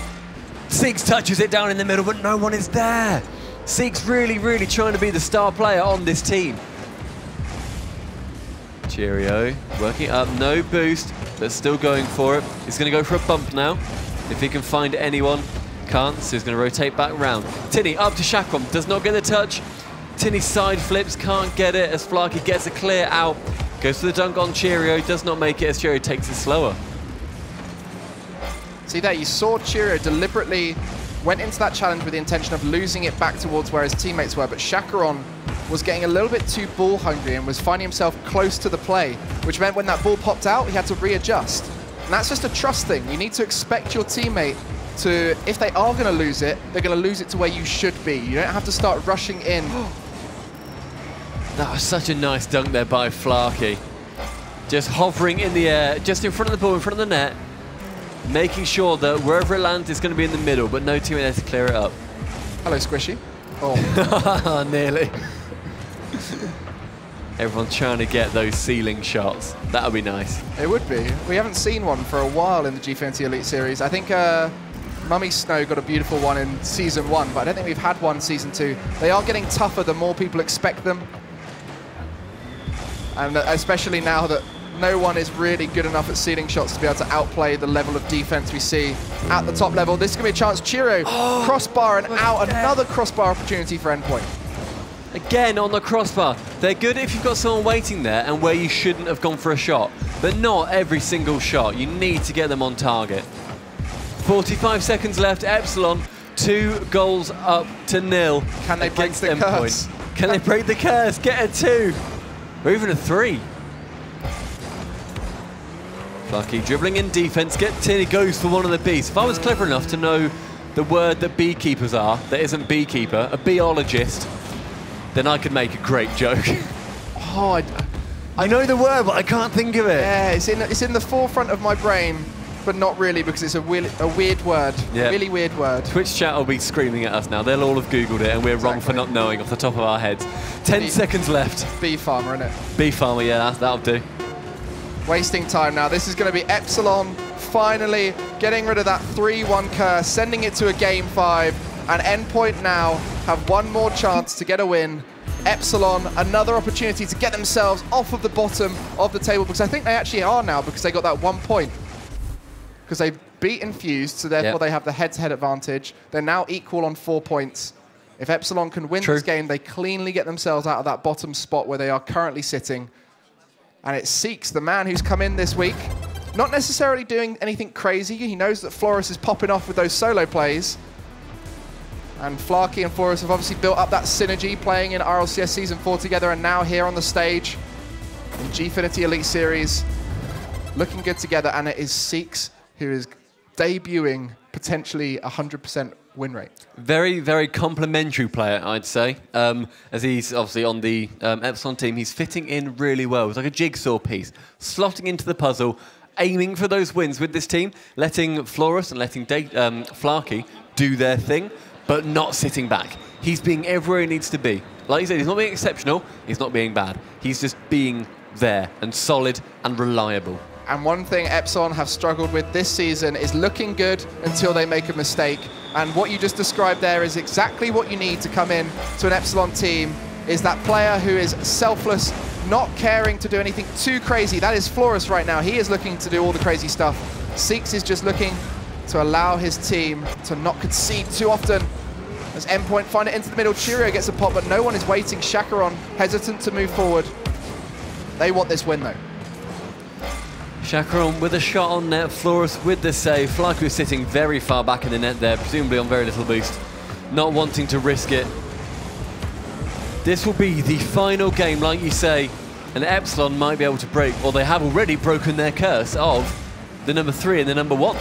Seeks touches it down in the middle, but no one is there. Seeks really, really trying to be the star player on this team. Cheerio, working up, no boost, but still going for it. He's going to go for a bump now, if he can find anyone. Can't, so he's going to rotate back round. Tinny up to Chakram, does not get the touch. Tinny side flips, can't get it as Flarky gets a clear out. Goes for the dunk on Cheerio, does not make it as Cheerio takes it slower. See there, you saw Cheerio deliberately went into that challenge with the intention of losing it back towards where his teammates were, but Chakaron was getting a little bit too ball hungry and was finding himself close to the play, which meant when that ball popped out, he had to readjust. And that's just a trust thing. You need to expect your teammate to, if they are going to lose it, they're going to lose it to where you should be. You don't have to start rushing in. That was such a nice dunk there by Flarky. Just hovering in the air, just in front of the ball, in front of the net, making sure that wherever it lands, it's going to be in the middle, but no teammate there to clear it up. Hello, Squishy. Oh. Nearly. Everyone's trying to get those ceiling shots. That would be nice. It would be. We haven't seen one for a while in the Gfinity Elite Series. I think Mummy Snow got a beautiful one in Season 1, but I don't think we've had one in Season 2. They are getting tougher the more people expect them. And especially now that no one is really good enough at ceiling shots to be able to outplay the level of defense we see at the top level. This is going to be a chance. Cheerio, crossbar and out. Another crossbar opportunity for Endpoint. Again on the crossbar. They're good if you've got someone waiting there and where you shouldn't have gone for a shot, but not every single shot. You need to get them on target. 45 seconds left. Epsilon, 2 goals up to 0. Can they break the curse? Can they break the curse? Get a 2 or even a 3. Flarky dribbling in defense. Get Tinny, goes for one of the bees. If I was clever enough to know the word that beekeepers are, that isn't beekeeper, a biologist, then I could make a great joke. Oh, I know the word, but I can't think of it. Yeah, it's in the forefront of my brain, but not really, because it's a weird word. Yeah. Really weird word. Twitch chat will be screaming at us now. They'll all have Googled it, and we're wrong for not knowing off the top of our heads. 10 seconds left. Bee farmer, innit? Bee farmer, yeah, that'll do. Wasting time now. This is going to be Epsilon finally getting rid of that 3-1 curse, sending it to a game 5, and Endpoint now have one more chance to get a win. Epsilon, another opportunity to get themselves off of the bottom of the table, because I think they actually are now, because they got that 1 point. Because they've beaten Fused, so therefore they have the head-to-head advantage. They're now equal on 4 points. If Epsilon can win this game, they cleanly get themselves out of that bottom spot where they are currently sitting. And it Seeks, the man who's come in this week, not necessarily doing anything crazy. He knows that Flores is popping off with those solo plays. And Flarky and Flores have obviously built up that synergy playing in RLCS Season 4 together, and now here on the stage in Gfinity Elite Series, looking good together. And it is Seeks who is debuting potentially 100% win rate. Very, very complimentary player, I'd say. As he's obviously on the Epsilon team, he's fitting in really well. It's like a jigsaw piece, slotting into the puzzle, aiming for those wins with this team, letting Flores and letting Flarky do their thing, but not sitting back. He's being everywhere he needs to be. Like you said, he's not being exceptional, he's not being bad. He's just being there and solid and reliable. And one thing Epsilon have struggled with this season is looking good until they make a mistake. And what you just described there is exactly what you need to come in to an Epsilon team, is that player who is selfless, not caring to do anything too crazy. That is Florus right now. He is looking to do all the crazy stuff. Seeks is just looking to allow his team to not concede too often. As Endpoint find it into the middle, Cheerio gets a pop, but no one is waiting. Chacaron hesitant to move forward. They want this win though. Chacaron with a shot on net, Florus with the save. Flaku sitting very far back in the net there, presumably on very little boost, not wanting to risk it. This will be the final game, like you say, and Epsilon might be able to break, or they have already broken their curse of the number 3 and the number 1.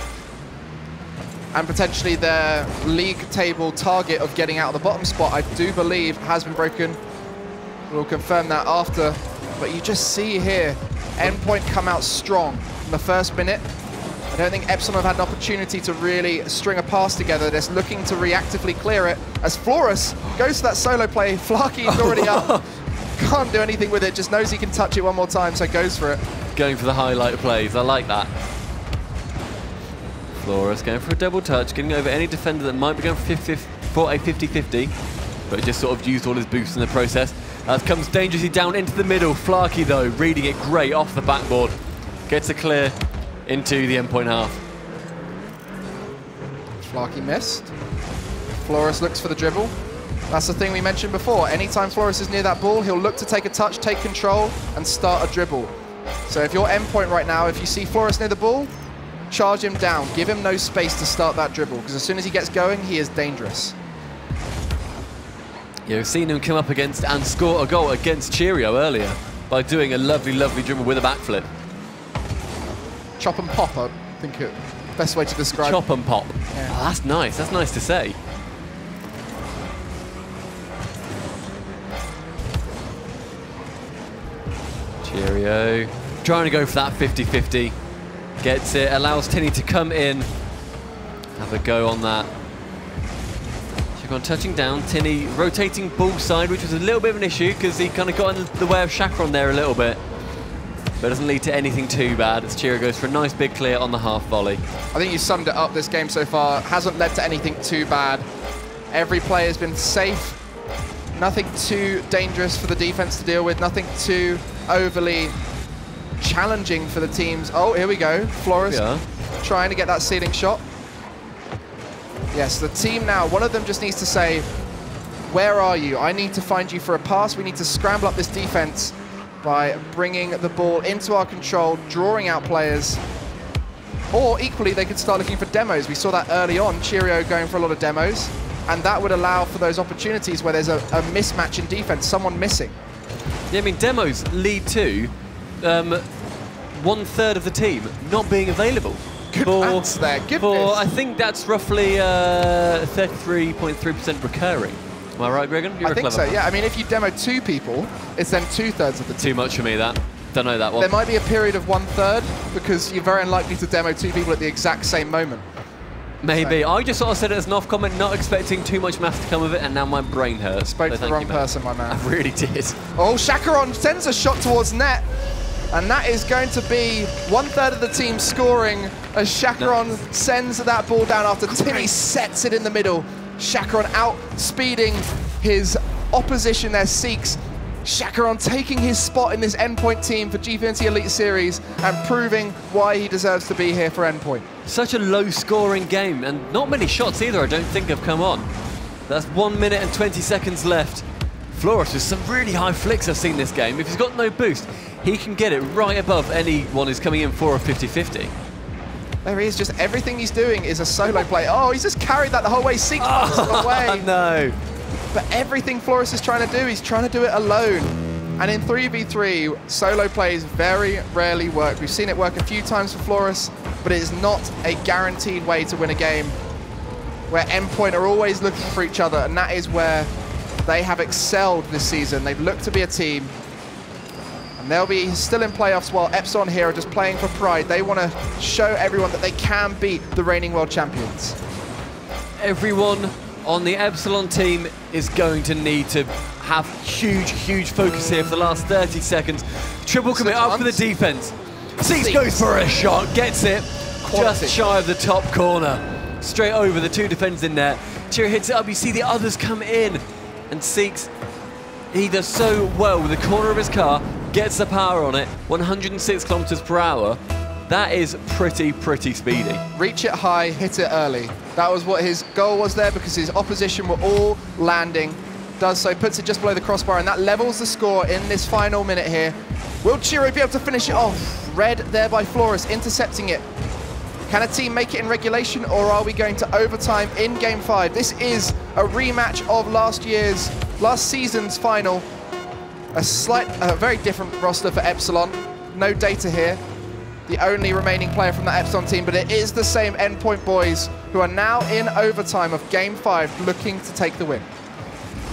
And potentially their league table target of getting out of the bottom spot, I do believe, has been broken. We'll confirm that after. But you just see here, Endpoint come out strong in the first minute. I don't think Epsilon have had an opportunity to really string a pass together. They're just looking to reactively clear it. As Florus goes to that solo play, Flarky is already up. Can't do anything with it, just knows he can touch it one more time, so goes for it. Going for the highlight plays, I like that. Florus going for a double touch, getting over any defender that might be going for a 50-50, but just sort of used all his boosts in the process. As comes dangerously down into the middle. Flarky, though, reading it great off the backboard. Gets a clear into the Endpoint half. Flarky missed. Florus looks for the dribble. That's the thing we mentioned before. Anytime Florus is near that ball, he'll look to take a touch, take control, and start a dribble. So if you're Endpoint right now, if you see Florus near the ball, charge him down. Give him no space to start that dribble, because as soon as he gets going, he is dangerous. Yeah, we've seen him come up against and score a goal against Cheerio earlier by doing a lovely, lovely dribble with a backflip. Chop and pop, I think it best way to describe. Chop and pop. Yeah. Oh, that's nice. That's nice to say. Cheerio trying to go for that 50-50. Gets it. Allows Tinny to come in. Have a go on that. Chacaron touching down, Tinny rotating ball side, which was a little bit of an issue because he kind of got in the way of Chacaron there a little bit. But it doesn't lead to anything too bad as Cheerio goes for a nice big clear on the half volley. I think you summed it up this game so far. Hasn't led to anything too bad. Every player has been safe. Nothing too dangerous for the defense to deal with. Nothing too overly challenging for the teams. Oh, here we go. Florus trying to get that ceiling shot. Yes, the team now, one of them just needs to say, where are you? I need to find you for a pass. We need to scramble up this defense by bringing the ball into our control, drawing out players. Or equally, they could start looking for demos. We saw that early on, Cheerio going for a lot of demos, and that would allow for those opportunities where there's a mismatch in defense, someone missing. Yeah, I mean, demos lead to 1/3 of the team not being available. Good maths there, for I think that's roughly 33.3% recurring. Am I right, Gregan? I think so, yeah. I mean, if you demo 2 people, it's then 2/3 of the team. Too much for me, that. Don't know that one. There might be a period of 1/3 because you're very unlikely to demo 2 people at the exact same moment. Maybe. So. I just sort of said it as an off comment, not expecting too much math to come of it, and now my brain hurts. Spoke to the wrong person, my man. I really did. Oh, Chacaron sends a shot towards net. And that is going to be 1/3 of the team scoring as Chacaron sends that ball down after Timmy sets it in the middle. Chacaron outspeeding his opposition there, Seeks. Chacaron taking his spot in this Endpoint team for Gfinity Elite Series and proving why he deserves to be here for Endpoint. Such a low-scoring game, and not many shots either, I don't think, have come on. That's 1 minute and 20 seconds left. Florus with some really high flicks I've seen this game. If he's got no boost, he can get it right above anyone who's coming in for a 50-50. There he is, just everything he's doing is a solo play. Oh, he's just carried that the whole way, Seeks away. No. But everything Florus is trying to do, he's trying to do it alone. And in 3v3, solo plays very rarely work. We've seen it work a few times for Florus, but it is not a guaranteed way to win a game where Endpoint are always looking for each other, and that is where they have excelled this season. They've looked to be a team, and they'll be still in playoffs while Epsilon here are just playing for pride. They want to show everyone that they can beat the reigning world champions. Everyone on the Epsilon team is going to need to have huge focus here for the last 30 seconds. Triple commit up for the defense. Seeks goes for a shot, gets it just shy of the top corner. Straight over the two defenders in there. Cheerio hits it up, you see the others come in. And Seeks, he does so well with the corner of his car, gets the power on it, 106 kilometers per hour. That is pretty speedy. Reach it high, hit it early. That was what his goal was there, because his opposition were all landing. Does so, puts it just below the crossbar, and that levels the score in this final minute here. Will Cheerio be able to finish it off? Red there by Flores, intercepting it. Can a team make it in regulation, or are we going to overtime in Game 5? This is a rematch of last season's final. A very different roster for Epsilon. No data here. The only remaining player from that Epsilon team, but it is the same Endpoint boys who are now in overtime of Game 5 looking to take the win.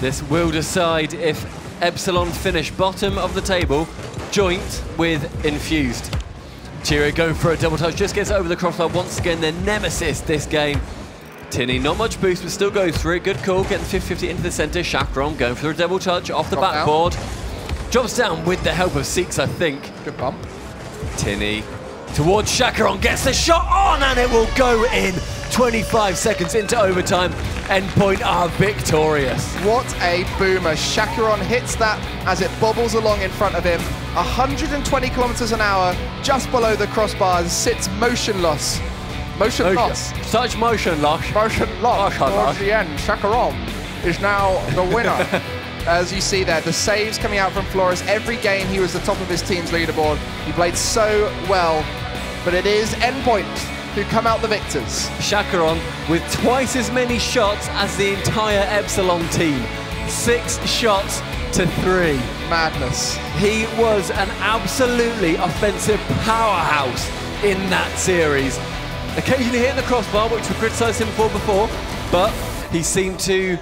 This will decide if Epsilon finish bottom of the table, joint with Infused. Cheerio going for a double touch, just gets over the crossbar once again, their nemesis this game. Tinny, not much boost, but still goes through it. Good call, getting 50-50 into the center. Chakron going for a double touch off the backboard. Drops down with the help of Seeks, I think. Good bump. Tinny towards Chakron, gets the shot on, and it will go in. 25 seconds into overtime, Endpoint are victorious. What a boomer. Chakron hits that as it bobbles along in front of him. 120 kilometers an hour, just below the crossbars, sits motionless. Motion loss. Such motion loss. Motion loss. Towards the end, Chakron is now the winner. As you see there, the saves coming out from Flores. Every game he was the top of his team's leaderboard. He played so well, but it is Endpoint who come out the victors. Chakron with twice as many shots as the entire Epsilon team. 6 shots to 3. Madness. He was an absolutely offensive powerhouse in that series. Occasionally hitting the crossbar, which we criticised him for before, but he seemed to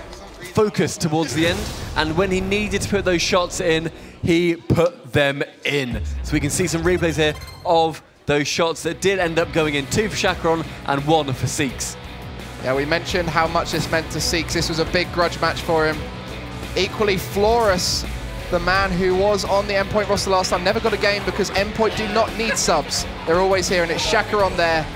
focus towards the end, and when he needed to put those shots in, he put them in. So we can see some replays here of those shots that did end up going in. 2 for Chakron and 1 for Seeks. Yeah, we mentioned how much this meant to Seeks. This was a big grudge match for him. Equally, Flores, the man who was on the Endpoint roster last time, never got a game because Endpoint do not need subs. They're always here, and it's Chakron there.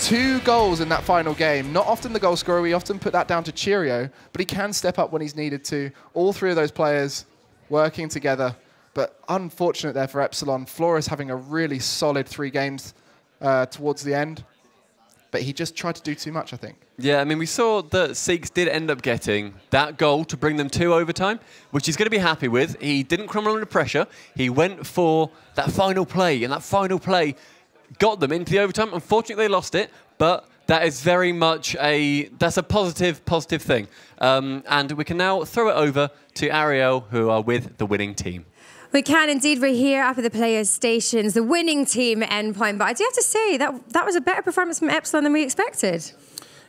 2 goals in that final game. Not often the goal scorer. We often put that down to Cheerio, but he can step up when he's needed to. All 3 of those players working together. But unfortunate there for Epsilon. Flores having a really solid 3 games towards the end. But he just tried to do too much, I think. Yeah, I mean, we saw that Seeks did end up getting that goal to bring them to overtime, which he's going to be happy with. He didn't crumble under pressure. He went for that final play, and that final play got them into the overtime. Unfortunately, they lost it, but that is very much that's a positive thing. And we can now throw it over to Ariel, who are with the winning team. We can indeed. We're here up at the players' stations, the winning team Endpoint. But I do have to say that was a better performance from Epsilon than we expected.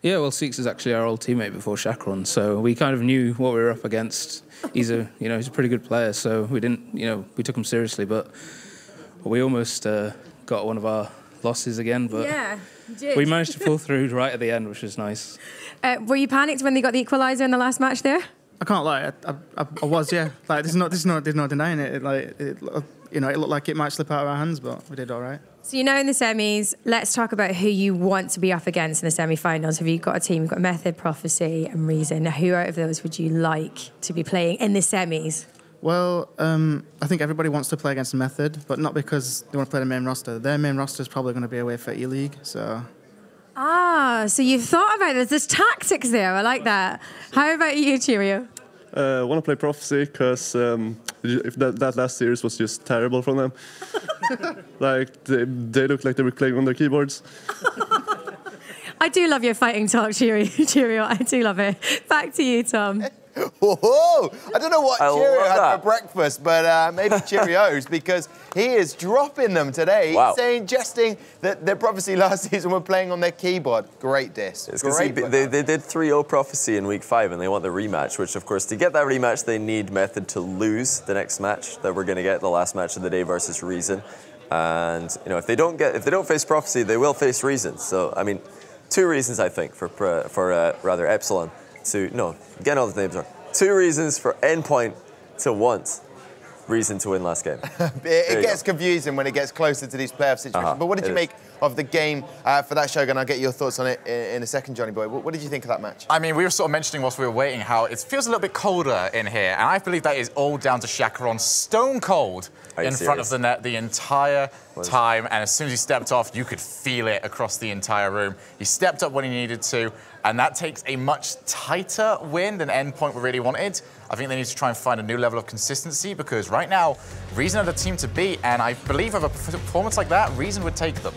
Yeah, well, Seeks is actually our old teammate before Chakron, so we kind of knew what we were up against. He's a pretty good player, so we didn't, we took him seriously. But we almost got one of our losses again, but yeah, you did. We managed to pull through right at the end, which was nice. Were you panicked when they got the equaliser in the last match there? I can't lie, I was, yeah. Like, there's no denying it. It looked like it might slip out of our hands, but we did all right. So in the semis, let's talk about who you want to be up against in the semi-finals. Have you got a team? You've got Method, Prophecy, and Reason. Now, who out of those would you like to be playing in the semis? Well, I think everybody wants to play against Method, but not because they want to play the main roster. Their main roster is probably going to be away for E-League, so... Ah, so you've thought about it. There's tactics there. I like that. How about you, Cheerio? I want to play Prophecy because if that last series was just terrible from them. Like, they looked like they were playing on their keyboards. I do love your fighting talk, Cheerio. I do love it. Back to you, Tom. Whoa! I don't know what Cheerio had for breakfast, but maybe Cheerios, because he is dropping them today. Wow. He's jesting that their Prophecy last season were playing on their keyboard. Great diss. They did 3-0 Prophecy in week 5, and they want the rematch, which, of course, to get that rematch, they need Method to lose the next match that we're going to get, the last match of the day versus Reason. And, if they don't face Prophecy, they will face Reason. So, I mean, 2 reasons, I think, for Epsilon to, again, all the names are, 2 reasons for Endpoint to want Reason to win last game. It gets confusing when it gets closer to these playoff situations. But what did you make of the game for that, Shogun? I'll get your thoughts on it in a second, Johnny Boy. What did you think of that match? I mean, we were sort of mentioning whilst we were waiting how it feels a little bit colder in here, and I believe that is all down to Chakaron stone cold in front of the net the entire time, and as soon as he stepped off, you could feel it across the entire room. He stepped up when he needed to, and that takes a much tighter win than Endpoint really wanted. I think they need to try and find a new level of consistency, because right now, Reason are the team to beat, and I believe with a performance like that, Reason would take them.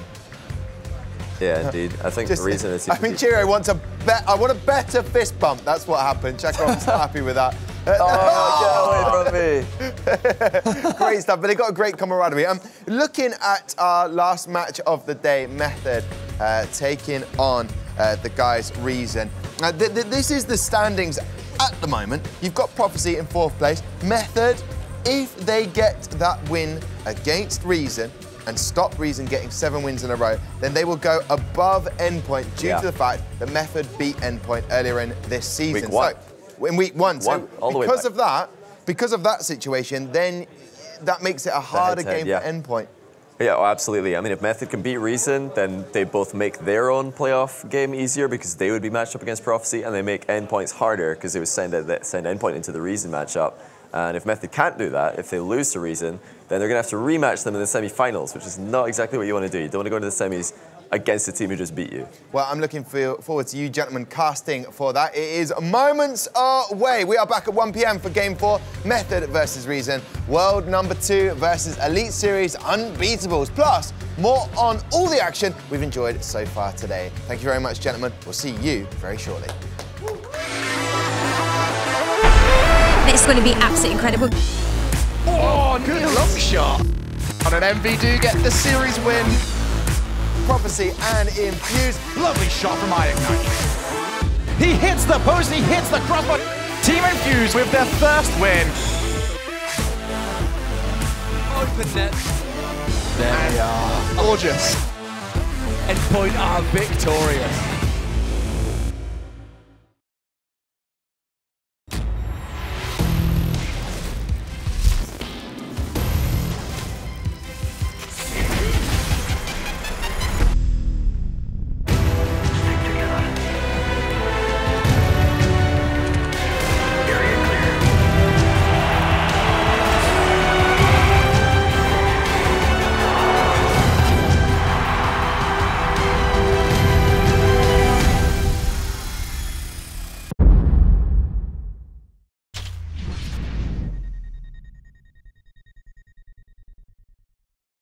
Yeah, indeed. I think Reason is. I think Cheerio wants I want a better fist bump. That's what happened. Chakaron's not happy with that. Oh, get away from me. Great stuff, but they got a great camaraderie. Looking at our last match of the day, Method taking on the guys Reason. This is the standings at the moment. You've got Prophecy in 4th place. Method, if they get that win against Reason and stop Reason getting 7 wins in a row, then they will go above Endpoint due to the fact that Method beat Endpoint earlier in this season. Week 1. So, in week 1. So because of that situation, then that makes it a harder game for Endpoint. Yeah, oh, absolutely. I mean, if Method can beat Reason, then they both make their own playoff game easier because they would be matched up against Prophecy, and they make Endpoints harder because they would send Endpoint into the Reason matchup. And if Method can't do that, if they lose to Reason, then they're going to have to rematch them in the semi-finals, which is not exactly what you want to do. You don't want to go into the semis against a team who just beat you. Well, I'm looking forward to you gentlemen casting for that. It is moments away. We are back at 1 p.m. for Game 4, Method versus Reason, World number 2 versus Elite Series Unbeatables. Plus, more on all the action we've enjoyed so far today. Thank you very much, gentlemen. We'll see you very shortly. It's going to be absolutely incredible. Oh, good long shot. On an MV do get the series win. Prophecy and Infuse. Lovely shot from Ignite. He hits the post, he hits the crossbar. Team Infuse with their first win. Open net. There we are. Gorgeous. Endpoint are victorious.